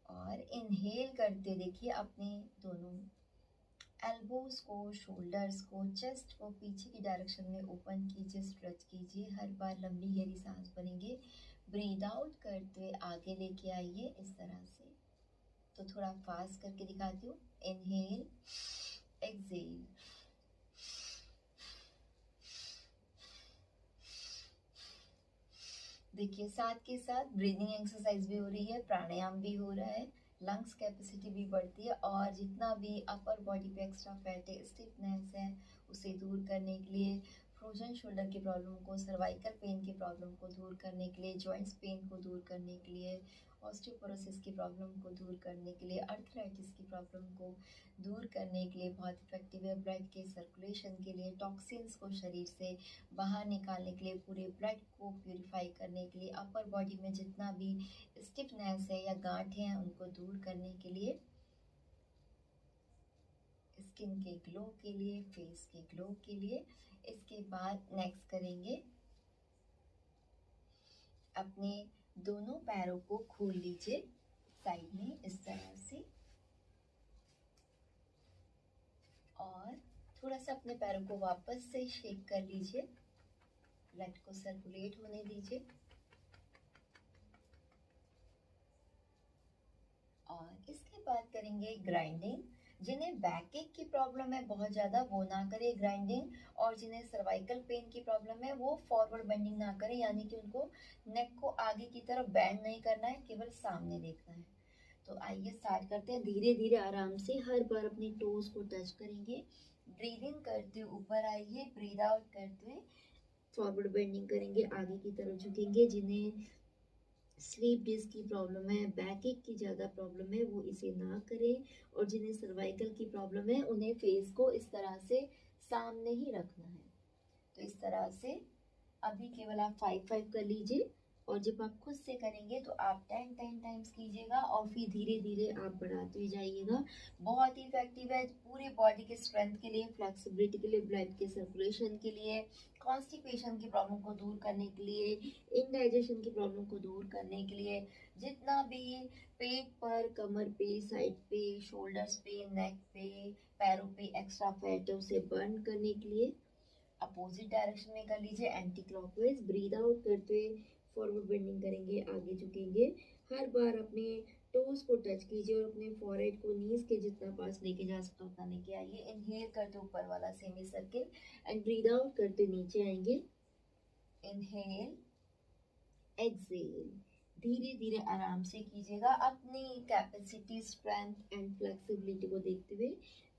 और इनहेल करते देखिए अपने दोनों एल्बोज को, शोल्डर्स को, चेस्ट को पीछे की डायरेक्शन में ओपन कीजिए, स्ट्रेच कीजिए। हर बार लंबी गहरी सांस भरेंगे। ब्रीद आउट करते हुए आगे लेके आइए इस तरह से। तो थोड़ा फास्ट करके दिखाती हूँ। Inhale, exhale. देखिए साथ के साथ ब्रीदिंग एक्सरसाइज भी हो रही है, प्राणायाम भी हो रहा है, लंग्स कैपेसिटी भी बढ़ती है, और जितना भी अपर बॉडी पे एक्स्ट्रा फैट है, स्टिफनेस है, उसे दूर करने के लिए, फ्रोजन शोल्डर की प्रॉब्लम को, सर्वाइकल पेन की प्रॉब्लम को दूर करने के लिए, जॉइंट्स पेन को दूर करने के लिए, ऑस्टियोपोरोसिस की प्रॉब्लम को दूर करने के लिए, अर्थराइटिस की प्रॉब्लम को दूर करने के लिए बहुत इफेक्टिव है। ब्लड के सर्कुलेशन के लिए, टॉक्सिन्स को शरीर से बाहर निकालने के लिए, पूरे ब्लड को प्यूरिफाई करने के लिए, अपर बॉडी में जितना भी स्टिफनेस है या गांठें हैं उनको दूर करने के लिए, स्किन के ग्लो के लिए, फेस के ग्लो के लिए। इसके बाद नेक्स्ट करेंगे, अपने दोनों पैरों को खोल लीजिए साइड में इस तरह से, और थोड़ा सा अपने पैरों को वापस से शेक कर लीजिए, ब्लड को सर्कुलेट होने दीजिए। और इसके बाद करेंगे ग्राइंडिंग। जिन्हें बैक एक की प्रॉब्लम है बहुत ज़्यादा, वो ना करें ग्राइंडिंग, और जिन्हें सर्वाइकल पेन की प्रॉब्लम है वो फॉरवर्ड बेंडिंग ना करें, यानी कि उनको नेक को आगे की तरफ बेंड नहीं करना है, केवल सामने देखना है। तो आइए स्टार्ट करते हैं। धीरे धीरे आराम से हर बार अपनी टोज को टच करेंगे। ब्रीदिंग करते हुए ऊपर आइए, ब्रीद आउट करते हुए फॉरवर्ड बेंडिंग करेंगे, आगे की तरफ झुकेंगे। जिन्हें स्लीप डिस्क की प्रॉब्लम है, बैक एक की ज़्यादा प्रॉब्लम है, वो इसे ना करें, और जिन्हें सर्वाइकल की प्रॉब्लम है उन्हें फेस को इस तरह से सामने ही रखना है। तो इस तरह से अभी केवल आप 5-5 कर लीजिए, और जब आप खुद से करेंगे तो आप 10-10 टाइम्स कीजिएगा, और फिर धीरे धीरे आप बढ़ाते जाइएगा। बहुत ही इफेक्टिव है पूरे बॉडी के स्ट्रेंथ के लिए, फ्लेक्सिबिलिटी के लिए, ब्लड के सर्कुलेशन के लिए, कॉन्स्टिपेशन की प्रॉब्लम को दूर करने के लिए, इनडाइजेशन की प्रॉब्लम को दूर करने के लिए, जितना भी पेट पर, कमर पे, साइड पे, शोल्डर्स पे, नेक पे, पैरों पे एक्स्ट्रा फैट है उसे बर्न करने के लिए। अपोजिट डायरेक्शन में कर लीजिए, एंटी क्लॉकवाइज। ब्रीद आउट करते हुए फॉरवर्ड बेंडिंग करेंगे, आगे झुकेंगे। हर बार अपने टोज को टच कीजिए और अपने फॉरहेड को नीज के जितना पास लेके जा सकते उतना लेके आइए। इनहेल करते ऊपर वाला semi circle, and breathe out करते नीचे आएंगे। Inhale, exhale. धीरे धीरे आराम से कीजिएगा, अपनी कैपेसिटी, स्ट्रेंथ एंड फ्लेक्सिबिलिटी को देखते हुए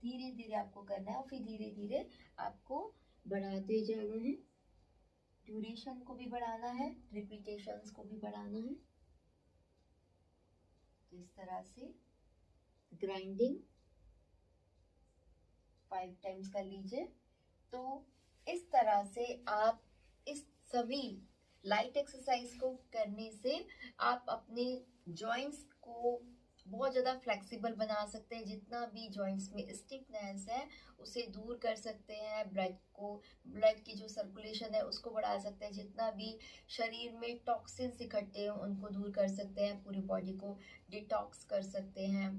धीरे धीरे आपको करना है, और फिर धीरे धीरे आपको बढ़ाते जाना है। ड्यूरेशन को भी बढ़ाना है, रिपीटेशंस को भी बढ़ाना है। तो इस तरह से ग्राइंडिंग 5 टाइम्स कर लीजिए। तो इस तरह से आप इस सभी लाइट एक्सरसाइज को करने से आप अपने जॉइंट्स को बहुत ज़्यादा फ्लेक्सिबल बना सकते हैं। जितना भी जॉइंट्स में स्टिफनेस है उसे दूर कर सकते हैं, ब्लड की जो सर्कुलेशन है उसको बढ़ा सकते हैं, जितना भी शरीर में टॉक्सिन्स इकट्ठे हैं उनको दूर कर सकते हैं, पूरी बॉडी को डिटॉक्स कर सकते हैं।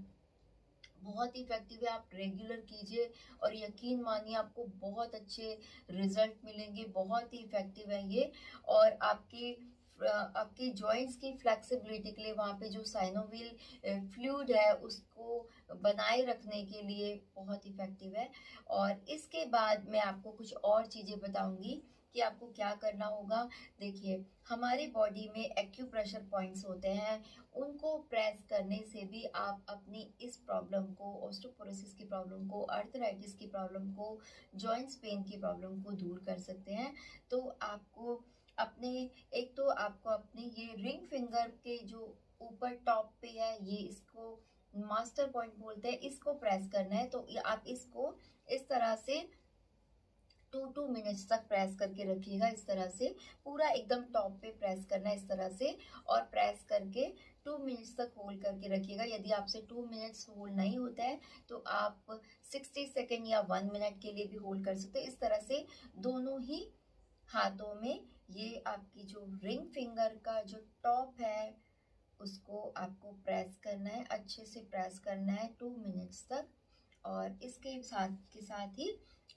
बहुत ही इफेक्टिव है, आप रेगुलर कीजिए और यकीन मानिए आपको बहुत अच्छे रिजल्ट मिलेंगे। बहुत ही इफेक्टिव है ये, और आपके जॉइंट्स की फ्लेक्सिबिलिटी के लिए, वहाँ पे जो साइनोवियल फ्लूइड है उसको बनाए रखने के लिए बहुत इफेक्टिव है। और इसके बाद मैं आपको कुछ और चीज़ें बताऊंगी कि आपको क्या करना होगा। देखिए हमारी बॉडी में एक्यूप्रेशर पॉइंट्स होते हैं, उनको प्रेस करने से भी आप अपनी इस प्रॉब्लम को, ऑस्टियोपोरोसिस की प्रॉब्लम को, अर्थराइटिस की प्रॉब्लम को, जॉइंट्स पेन की प्रॉब्लम को दूर कर सकते हैं। तो आपको अपने ये रिंग फिंगर के जो ऊपर टॉप पे है, ये इसको मास्टर पॉइंट बोलते हैं, इसको प्रेस करना है। तो आप इसको इस तरह से 2 मिनट्स तक प्रेस करके रखिएगा। इस तरह से पूरा एकदम टॉप पे प्रेस करना है इस तरह से, और प्रेस करके 2 मिनट्स तक होल्ड करके रखिएगा। यदि आपसे 2 मिनट्स होल्ड नहीं होता है तो आप 60 सेकेंड या 1 मिनट के लिए भी होल्ड कर सकते हैं। इस तरह से दोनों ही हाथों में ये आपकी जो रिंग फिंगर का जो टॉप है उसको आपको प्रेस करना है, अच्छे से प्रेस करना है 2 मिनट्स तक। और इसके साथ के साथ ही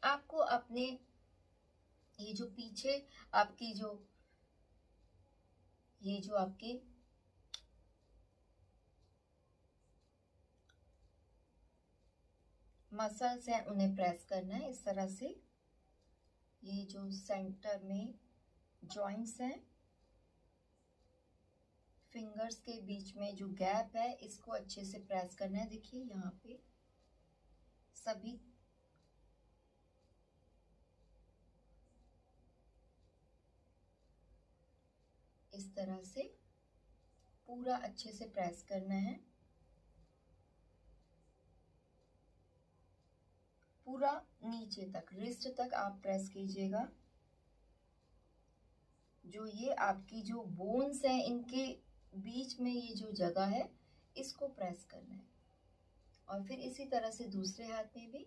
आपको अपने ये जो पीछे आपकी जो ये जो आपके मसल्स हैं उन्हें प्रेस करना है इस तरह से। ये जो सेंटर में जॉइंट्स हैं, फिंगर्स के बीच में जो गैप है इसको अच्छे से प्रेस करना है। देखिए यहाँ पे सभी इस तरह से पूरा अच्छे से प्रेस करना है, पूरा नीचे तक रिस्ट तक आप प्रेस कीजिएगा। जो ये आपकी जो बोन्स हैं इनके बीच में ये जो जगह है इसको प्रेस करना है। और फिर इसी तरह से दूसरे हाथ में भी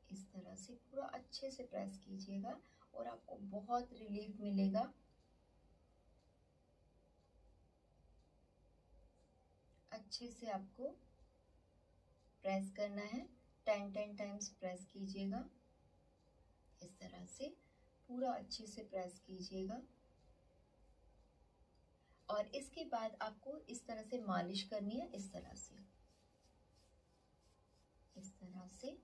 इस तरह से पूरा अच्छे से प्रेस कीजिएगा और आपको बहुत रिलीफ मिलेगा। अच्छे से आपको प्रेस करना है, 10 टाइम्स प्रेस कीजिएगा। इस तरह से पूरा अच्छे से प्रेस कीजिएगा। और इसके बाद आपको इस तरह से मालिश करनी है। इस तरह से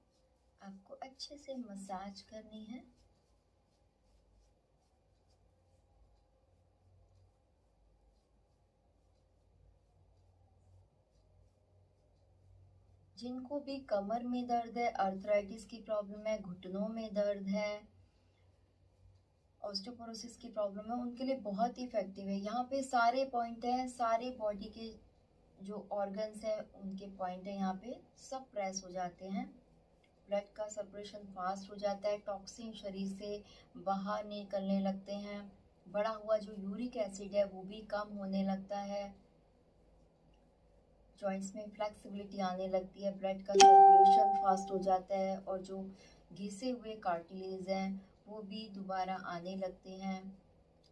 आपको अच्छे से मसाज करनी है। जिनको भी कमर में दर्द है, आर्थराइटिस की प्रॉब्लम है, घुटनों में दर्द है, ऑस्टियोपोरोसिस की प्रॉब्लम है, उनके लिए बहुत ही इफेक्टिव है। यहाँ पे सारे पॉइंट हैं, सारे बॉडी के जो ऑर्गन्स है उनके पॉइंट है, यहाँ पे सब प्रेस हो जाते हैं। ब्लड का सर्कुलेशन फास्ट हो जाता है, टॉक्सिन शरीर से बाहर निकलने लगते हैं, बढ़ा हुआ जो यूरिक एसिड है वो भी कम होने लगता है, जॉइंट्स में फ्लेक्सिबिलिटी आने लगती है, ब्लड का सर्कुलेशन फास्ट हो जाता है और जो घिसे हुए कार्टिलेज हैं वो भी दोबारा आने लगते हैं,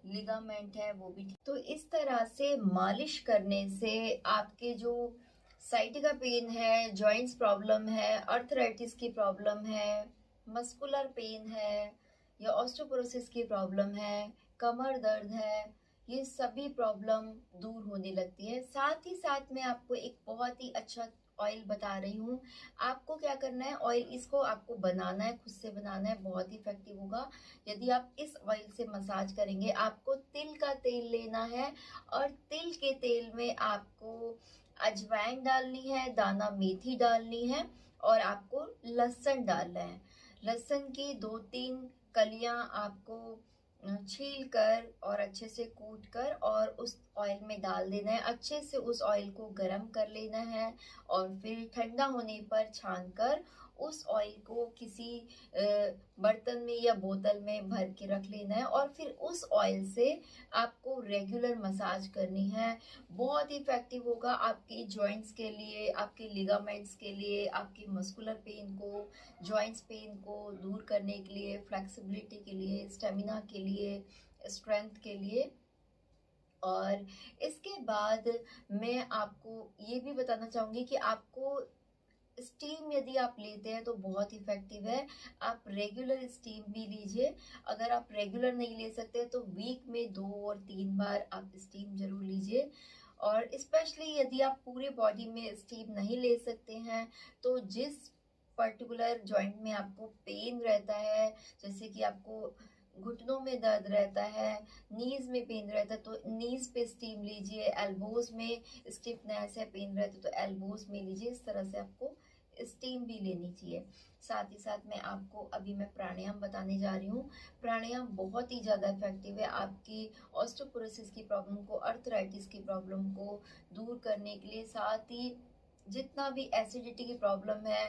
लिगामेंट है वो भी। तो इस तरह से मालिश करने से आपके जो साइटिका पेन है, जॉइंट्स प्रॉब्लम है, आर्थराइटिस की प्रॉब्लम है, मस्कुलर पेन है या ऑस्टियोपोरोसिस की प्रॉब्लम है, कमर दर्द है, ये सभी प्रॉब्लम दूर होने लगती है। साथ ही साथ मैं आपको एक बहुत ही अच्छा ऑयल बता रही हूँ। आपको क्या करना है, ऑयल इसको आपको बनाना है, खुद से बनाना है, बहुत ही इफेक्टिव होगा। यदि आप इस ऑयल से मसाज करेंगे, आपको तिल का तेल लेना है और तिल के तेल में आपको अजवाइन डालनी है, दाना मेथी डालनी है और आपको लहसुन डालना है। लहसुन की 2-3 कलियां आपको छील कर और अच्छे से कूट कर और उस ऑयल में डाल देना है। अच्छे से उस ऑयल को गरम कर लेना है और फिर ठंडा होने पर छान कर उस ऑयल को किसी बर्तन में या बोतल में भर के रख लेना है और फिर उस ऑयल से आपको रेगुलर मसाज करनी है। बहुत ही इफेक्टिव होगा आपकी जॉइंट्स के लिए, आपके लिगामेंट्स के लिए, आपकी मस्कुलर पेन को, जॉइंट्स पेन को दूर करने के लिए, फ्लेक्सिबिलिटी के लिए, स्टेमिना के लिए, स्ट्रेंथ के लिए। और इसके बाद मैं आपको ये भी बताना चाहूँगी कि आपको स्टीम यदि आप लेते हैं तो बहुत इफेक्टिव है। आप रेगुलर स्टीम भी लीजिए। अगर आप रेगुलर नहीं ले सकते तो वीक में 2 और 3 बार आप स्टीम जरूर लीजिए। और स्पेशली यदि आप पूरे बॉडी में स्टीम नहीं ले सकते हैं तो जिस पर्टिकुलर जॉइंट में आपको पेन रहता है, जैसे कि आपको घुटनों में दर्द रहता है, नीज में पेन रहता है तो नीज पे स्टीम लीजिए, एल्बोज में स्टिफनेस है, पेन रहता है तो एल्बोज में लीजिए। इस तरह से आपको स्टीम भी लेनी चाहिए। साथ ही साथ मैं आपको अभी मैं प्राणायाम बताने जा रही हूँ। प्राणायाम बहुत ही ज़्यादा इफेक्टिव है आपकी ऑस्टियोपोरोसिस की प्रॉब्लम को, आर्थराइटिस की प्रॉब्लम को दूर करने के लिए। साथ ही जितना भी एसिडिटी की प्रॉब्लम है,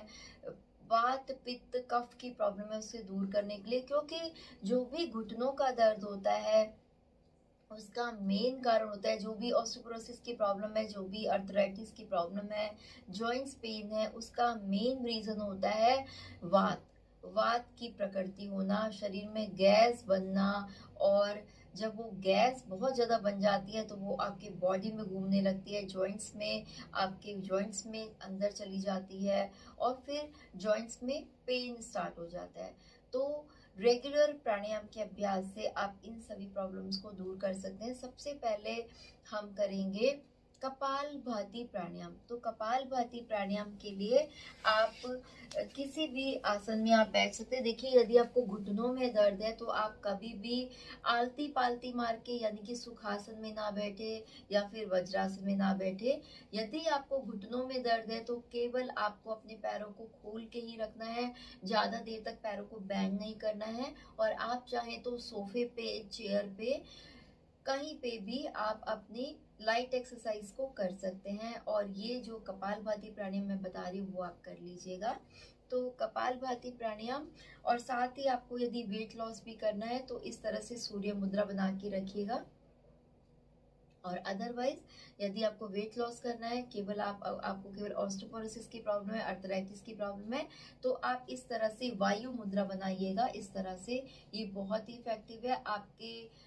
वात पित्त कफ की प्रॉब्लम है, उससे दूर करने के लिए, क्योंकि जो भी घुटनों का दर्द होता है उसका मेन कारण होता है, जो भी ऑस्टियोपोरोसिस की प्रॉब्लम है, जो भी आर्थराइटिस की प्रॉब्लम है, जॉइंट्स पेन है, उसका मेन रीजन होता है वात की प्रकृति होना, शरीर में गैस बनना और जब वो गैस बहुत ज़्यादा बन जाती है तो वो आपके बॉडी में घूमने लगती है, जॉइंट्स में, आपके जॉइंट्स में अंदर चली जाती है और फिर जॉइंट्स में पेन स्टार्ट हो जाता है। तो रेगुलर प्राणायाम के अभ्यास से आप इन सभी प्रॉब्लम्स को दूर कर सकते हैं। सबसे पहले हम करेंगे कपालभाति प्राणायाम। तो कपालभाति प्राणायाम के लिए आप किसी भी आसन में आप बैठ सकते हैं। देखिए, यदि आपको घुटनों में दर्द है तो आप कभी भी आलती पालती मार के, यानी कि सुखासन में ना बैठे या फिर वज्रासन में ना बैठे। यदि आपको घुटनों में दर्द है तो केवल आपको अपने पैरों को खोल के ही रखना है, ज़्यादा देर तक पैरों को बैंड नहीं करना है। और आप चाहें तो सोफे पे, चेयर पे, कहीं पे भी आप अपनी लाइट एक्सरसाइज को कर सकते हैं। और ये जो कपालभाति प्राणायाम मैं बता रही हूँ वो आप कर लीजिएगा। तो कपालभाति प्राणायाम, और साथ ही आपको यदि वेट लॉस भी करना है तो इस तरह से सूर्य मुद्रा बना के रखिएगा। और अदरवाइज यदि आपको वेट लॉस करना है, केवल आपको केवल ऑस्टियोपोरोसिस की प्रॉब्लम है, अर्थराइटिस की प्रॉब्लम है, तो आप इस तरह से वायु मुद्रा बनाइएगा। इस तरह से ये बहुत ही इफेक्टिव है आपके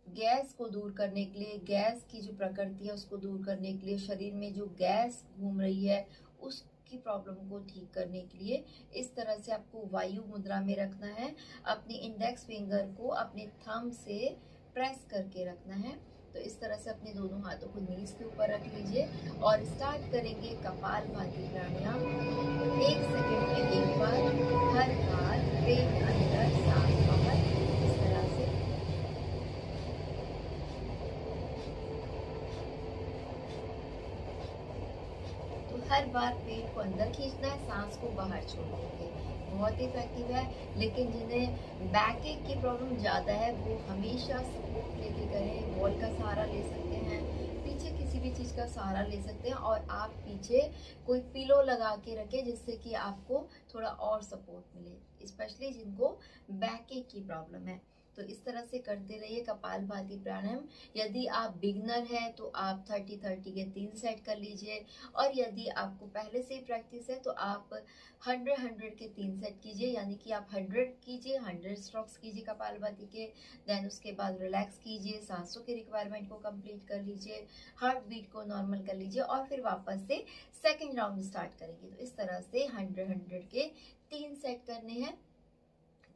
गैस को दूर करने के लिए, गैस की जो प्रकृति है उसको दूर करने के लिए, शरीर में जो गैस घूम रही है उसकी प्रॉब्लम को ठीक करने के लिए। इस तरह से आपको वायु मुद्रा में रखना है। अपनी इंडेक्स फिंगर को अपने थंब से प्रेस करके रखना है। तो इस तरह से अपने दोनों हाथों को नीज के ऊपर रख लीजिए और स्टार्ट करेंगे कपालभाति प्राणायाम। 1 सेकंड में एक बार हर बार पेट अंदर, सांस बाहर, इस तरह से। हर बार पेट को अंदर खींचना है, सांस को बाहर छोड़ देंगे। बहुत इफेक्टिव है। लेकिन जिन्हें बैक एक की प्रॉब्लम ज़्यादा है वो हमेशा सपोर्ट लेके करें। वॉल का सहारा ले सकते हैं, पीछे किसी भी चीज़ का सहारा ले सकते हैं, और आप पीछे कोई पिलो लगा के रखें जिससे कि आपको थोड़ा और सपोर्ट मिले, स्पेशली जिनको बैक एक की प्रॉब्लम है। तो इस तरह से करते रहिए कपालभाति प्राणायाम। यदि आप बिगनर हैं तो आप 30-30 के 3 सेट कर लीजिए, और यदि आपको पहले से ही प्रैक्टिस है तो आप 100-100 के 3 सेट कीजिए। यानी कि आप 100 कीजिए, 100 स्ट्रोक्स कीजिए कपालभाति के, देन उसके बाद रिलैक्स कीजिए, सांसों के रिक्वायरमेंट को कंप्लीट कर लीजिए, हार्ट बीट को नॉर्मल कर लीजिए, और फिर वापस से सेकेंड राउंड स्टार्ट करेंगे। तो इस तरह से 100-100 के 3 सेट करने हैं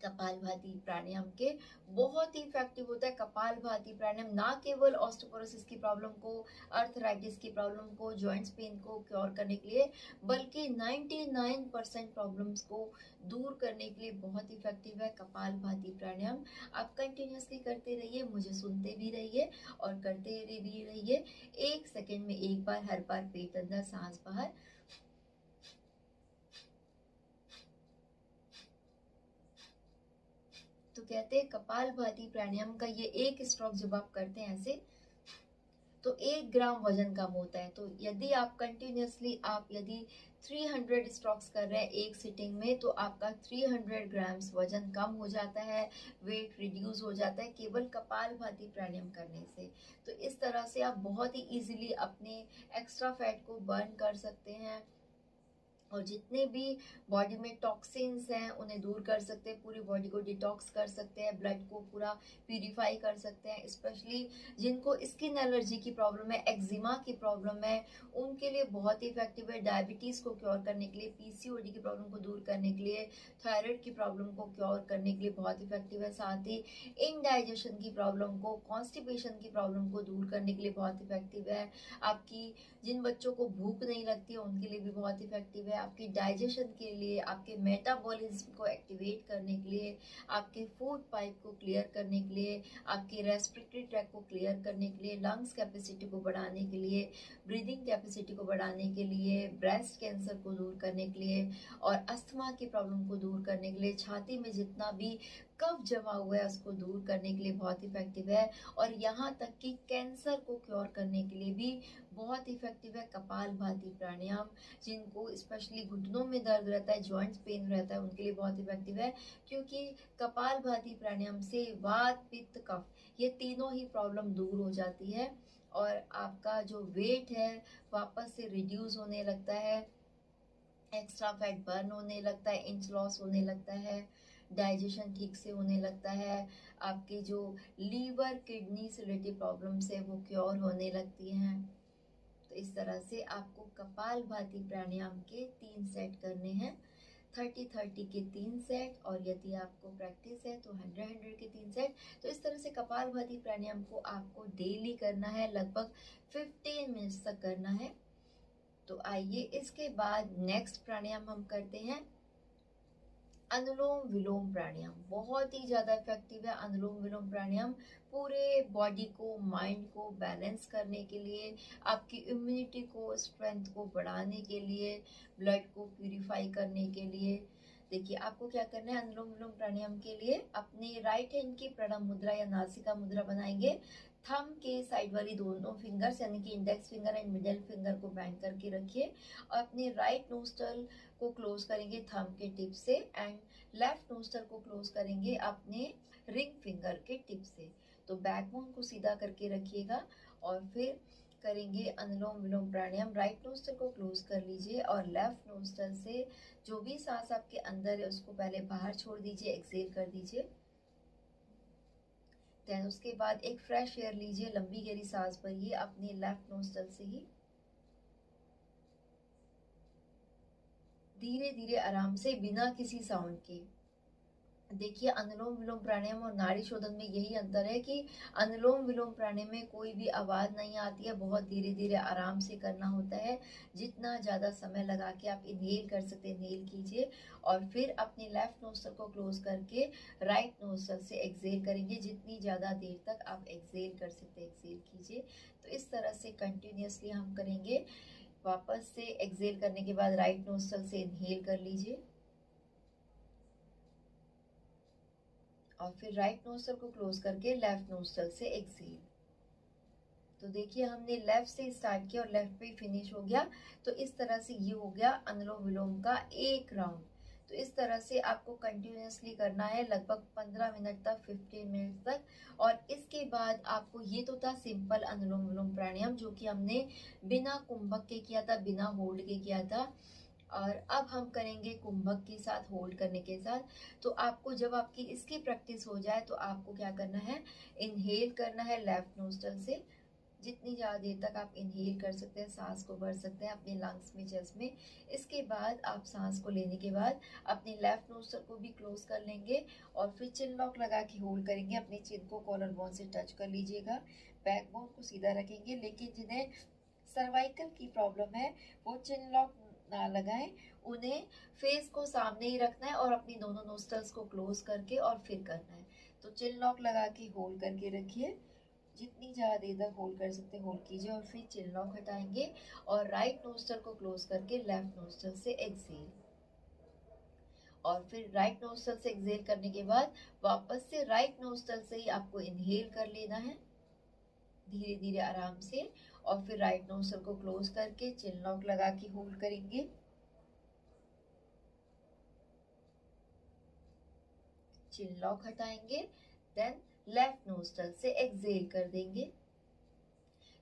कपालभाति प्राणायाम के। बहुत ही इफेक्टिव होता है कपालभाति प्राणायाम, ना केवल ऑस्टियोपोरोसिस की प्रॉब्लम को, अर्थराइटिस की प्रॉब्लम को, जॉइंट्स पेन को क्योर करने के लिए, बल्कि 99% प्रॉब्लम्स को दूर करने के लिए बहुत इफेक्टिव है कपालभाति प्राणायाम। आप कंटिन्यूसली करते रहिए, मुझे सुनते भी रहिए और करते भी रहिए। 1 सेकेंड में एक बार, हर बार पेट अंदर, सांस बाहर। तो कहते हैं कपालभाति प्राणायाम का ये एक स्ट्रोक जब आप करते हैं ऐसे, तो 1 ग्राम वजन कम होता है। तो यदि आप कंटिन्यूसली आप यदि 300 स्ट्रोक्स कर रहे हैं एक सिटिंग में, तो आपका 300 ग्राम्स वजन कम हो जाता है, वेट रिड्यूस हो जाता है केवल कपालभाति प्राणायाम करने से। तो इस तरह से आप बहुत ही इजीली अपने एक्स्ट्रा फैट को बर्न कर सकते हैं, और जितने भी बॉडी में टॉक्सिन्स हैं उन्हें दूर कर सकते हैं, पूरी बॉडी को डिटॉक्स कर सकते हैं, ब्लड को पूरा प्यूरिफाई कर सकते हैं। स्पेशली जिनको स्किन एलर्जी की प्रॉब्लम है, एक्जिमा की प्रॉब्लम है, उनके लिए बहुत ही इफेक्टिव है। डायबिटीज़ को क्योर करने के लिए, पीसीओडी की प्रॉब्लम को दूर करने के लिए, थायराइड की प्रॉब्लम को क्योर करने के लिए बहुत इफेक्टिव है। साथ ही इनडाइजेशन की प्रॉब्लम को, कॉन्स्टिपेशन की प्रॉब्लम को दूर करने के लिए बहुत इफेक्टिव है। आपकी जिन बच्चों को भूख नहीं लगती है उनके लिए भी बहुत इफेक्टिव है। आपके डाइजेशन के लिए, आपके मेटाबॉलिज्म को एक्टिवेट करने के लिए, आपके फूड पाइप को क्लियर करने के लिए, आपके रेस्पिरेटरी ट्रैक को क्लियर करने के लिए, लंग्स कैपेसिटी को बढ़ाने के लिए, ब्रीदिंग कैपेसिटी को बढ़ाने के लिए, ब्रेस्ट कैंसर को दूर करने के लिए, और अस्थमा की प्रॉब्लम को दूर करने के लिए, छाती में जितना भी कफ जमा हुआ है उसको दूर करने के लिए बहुत इफेक्टिव है। और यहाँ तक कि कैंसर को क्योर करने के लिए भी बहुत इफेक्टिव है कपालभाति प्राणायाम। जिनको स्पेशली घुटनों में दर्द रहता है, जॉइंट्स पेन रहता है, उनके लिए बहुत इफेक्टिव है, क्योंकि कपालभाति प्राणायाम से वात, पित्त, कफ, ये तीनों ही प्रॉब्लम दूर हो जाती है, और आपका जो वेट है वापस से रिड्यूस होने लगता है, एक्स्ट्रा फैट बर्न होने लगता है, इंच लॉस होने लगता है, डाइजेशन ठीक से होने लगता है, आपके जो लीवर किडनी से रिलेटेड प्रॉब्लम्स है वो क्योर होने लगती हैं। तो इस तरह से आपको कपालभाति प्राणायाम के 3 सेट करने हैं, 30-30 के 3 सेट, और यदि आपको प्रैक्टिस है तो 100-100 के 3 सेट। तो इस तरह से कपालभाति प्राणायाम को आपको डेली करना है, लगभग 15 मिनट्स तक करना है। तो आइए इसके बाद नेक्स्ट प्राणायाम हम करते हैं अनुलोम विलोम प्राणायाम। बहुत ही ज़्यादा इफेक्टिव है अनुलोम विलोम प्राणायाम, पूरे बॉडी को, माइंड को बैलेंस करने के लिए, आपकी इम्यूनिटी को, स्ट्रेंथ को बढ़ाने के लिए, ब्लड को प्यूरिफाई करने के लिए। देखिए आपको क्या करना है, अनुलोम विलोम प्राणायाम के लिए अपने राइट हैंड की प्रणव मुद्रा या नासिका मुद्रा बनाएंगे। थंब के साइड वाली दोनों फिंगर्स यानी कि index finger and middle finger को बैंड करके रखिए, और अपने राइट नोस्ट्रल को क्लोज करेंगे थंब के टिप से, एंड लेफ्ट नोस्ट्रल को क्लोज करेंगे अपने रिंग फिंगर के टिप से। तो बैकबोन को सीधा करके रखिएगा और फिर करेंगे अनुलोम विलोम प्राणायाम। राइट नोस्ट्रल को क्लोज कर लीजिए और लेफ्ट नोस्ट्रल से जो भी सांस आपके अंदर है उसको पहले बाहर छोड़ दीजिए, एक्सेल कर दीजिए। देन उसके बाद एक फ्रेश एयर लीजिए, लंबी गहरी सांस भरिए अपने लेफ्ट नोस्ट्रल से ही, धीरे धीरे आराम से बिना किसी साउंड के। देखिए अनुलोम विलोम प्राणायाम और नाड़ी शोधन में यही अंतर है कि अनुलोम विलोम प्राणायाम में कोई भी आवाज़ नहीं आती है, बहुत धीरे धीरे आराम से करना होता है। जितना ज़्यादा समय लगा के आप इनहेल कर सकते हैं इनहेल कीजिए, और फिर अपने लेफ्ट नोस्ट्रल को क्लोज करके राइट नोस्ट्रल से एक्सेल करेंगे। जितनी ज़्यादा देर तक आप एक्सेल कर सकते हैं एक्सेल कीजिए। तो इस तरह से कंटिन्यूसली हम करेंगे। वापस से एक्सेल करने के बाद राइट नोस्ट्रल से इनहेल कर लीजिए, और फिर राइट नोस्ट्रल को क्लोज करके लेफ्ट नोस्ट्रल से एक्सेल। तो देखिए हमने लेफ्ट से स्टार्ट किया और लेफ्ट पे फिनिश हो गया। तो इस तरह से ये हो गया अनुलोम विलोम का एक राउंड। तो इस तरह से आपको कंटिन्यूसली करना है लगभग 15 मिनट तक, 15 मिनट तक। और इसके बाद आपको, ये तो था सिंपल अनुलोम विलोम प्राणायाम जो कि हमने बिना कुंभक के किया था, बिना होल्ड के किया था। और अब हम करेंगे कुंभक के साथ, होल्ड करने के साथ। तो आपको जब आपकी इसकी प्रैक्टिस हो जाए तो आपको क्या करना है, इनहेल करना है लेफ्ट नोस्ट्रल से। जितनी ज़्यादा देर तक आप इनहेल कर सकते हैं, सांस को भर सकते हैं अपने लंग्स में, चेस्ट में। इसके बाद आप सांस को लेने के बाद अपने लेफ्ट नोस्ट्रल को भी क्लोज कर लेंगे, और फिर चिन लॉक लगा के होल्ड करेंगे। अपने चिन को कॉलर बोन से टच कर लीजिएगा, बैकबोन को सीधा रखेंगे। लेकिन जिन्हें सर्वाइकल की प्रॉब्लम है वो चिन लॉक ना लगाएं, उन्हें फेस को सामने ही रखना है और अपनी दोनों नोस्ट्रल्स को क्लोज करके और फिर करना है। तो चिन लॉक लगा के होल्ड करके रखिए, जितनी ज़्यादा देर तक होल्ड कर सकते होल्ड कीजिए, और फिर चिन लॉक हटाएंगे और राइट नोस्ट्रल को क्लोज करके लेफ्ट नोस्ट्रल से एक्सेल, और फिर राइट नोस्ट्रल से एक्सेल करने के बाद वापस से राइट नोस्ट्रल से ही आपको इनहेल कर लेना है धीरे धीरे आराम से, और फिर राइट नोस्ट्रल को क्लोज करके चिन लॉक लगा के होल्ड करेंगे। चिन लॉक हटाएंगे, देन लेफ्ट नोस्ट्रल से एक्सेल कर देंगे।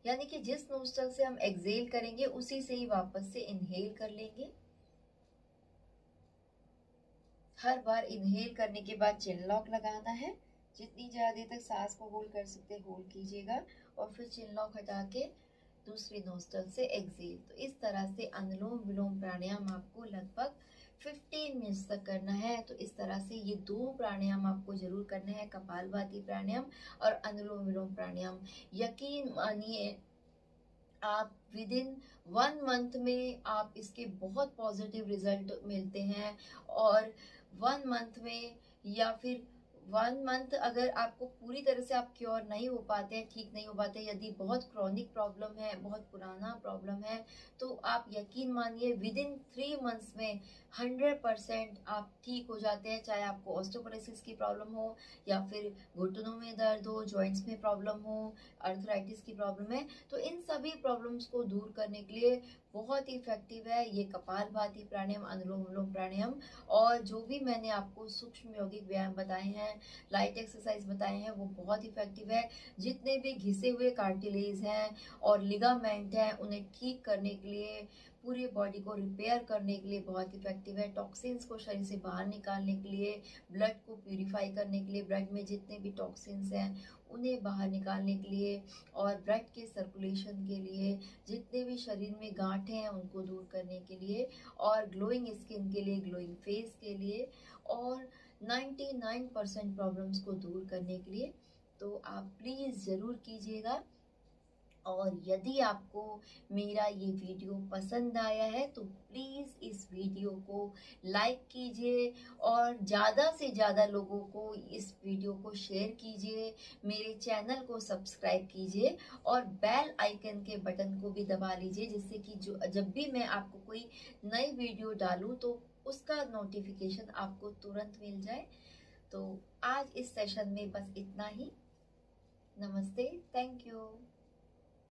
यानी कि जिस नोस्ट्रल से हम एक्सेल करेंगे उसी से ही वापस से इनहेल कर लेंगे। हर बार इनहेल करने के बाद चिन लॉक लगाना है, जितनी ज़्यादा देर तक सांस को होल्ड कर सकते होल्ड कीजिएगा, और फिर चिन लॉक हटा के दूसरी नोस्ट्रल से एक्सेल। तो इस तरह से अनुलोम विलोम प्राणायाम आपको लगभग 15 मिनट्स तक करना है। तो इस तरह से ये 2 प्राणायाम आपको जरूर करना है, कपालभाति प्राणायाम और अनुलोम विलोम प्राणायाम। यकीन मानिए आप विद इन 1 मंथ में आप इसके बहुत पॉजिटिव रिजल्ट मिलते हैं। और 1 मंथ में, या फिर 1 मंथ अगर आपको पूरी तरह से आप क्योर नहीं हो पाते हैं, ठीक नहीं हो पाते, यदि बहुत क्रॉनिक प्रॉब्लम है, बहुत पुराना प्रॉब्लम है, तो आप यकीन मानिए विद इन 3 मंथ्स में 100% आप ठीक हो जाते हैं। चाहे आपको ऑस्टियोपोरोसिस की प्रॉब्लम हो, या फिर घुटनों में दर्द हो, जॉइंट्स में प्रॉब्लम हो, अर्थराइटिस की प्रॉब्लम है, तो इन सभी प्रॉब्लम्स को दूर करने के लिए बहुत ही इफेक्टिव है ये कपालभाति प्राणायाम, अनुलोम विलोम प्राणायाम। और जो भी मैंने आपको सूक्ष्म यौगिक व्यायाम बताए हैं, लाइट एक्सरसाइज बताए हैं वो बहुत इफेक्टिव है। जितने भी घिसे हुए कार्टिलेज हैं और लिगामेंट हैं उन्हें ठीक करने के लिए, पूरी बॉडी को रिपेयर करने के लिए बहुत इफेक्टिव है। टॉक्सिन्स को शरीर से बाहर निकालने के लिए, ब्लड को प्यूरिफाई करने के लिए, ब्लड में जितने भी टॉक्सिन्स हैं उन्हें बाहर निकालने के लिए, और ब्लड के सर्कुलेशन के लिए, जितने भी शरीर में गांठें हैं उनको दूर करने के लिए, और ग्लोइंग स्किन के लिए, ग्लोइंग फेस के लिए, और 99% प्रॉब्लम्स को दूर करने के लिए। तो आप प्लीज़ ज़रूर कीजिएगा। और यदि आपको मेरा ये वीडियो पसंद आया है तो प्लीज़ इस वीडियो को लाइक कीजिए और ज़्यादा से ज़्यादा लोगों को इस वीडियो को शेयर कीजिए। मेरे चैनल को सब्सक्राइब कीजिए और बेल आइकन के बटन को भी दबा लीजिए, जिससे कि जब भी मैं आपको कोई नई वीडियो डालूं तो उसका नोटिफिकेशन आपको तुरंत मिल जाए। तो आज इस सेशन में बस इतना ही। नमस्ते, थैंक यू।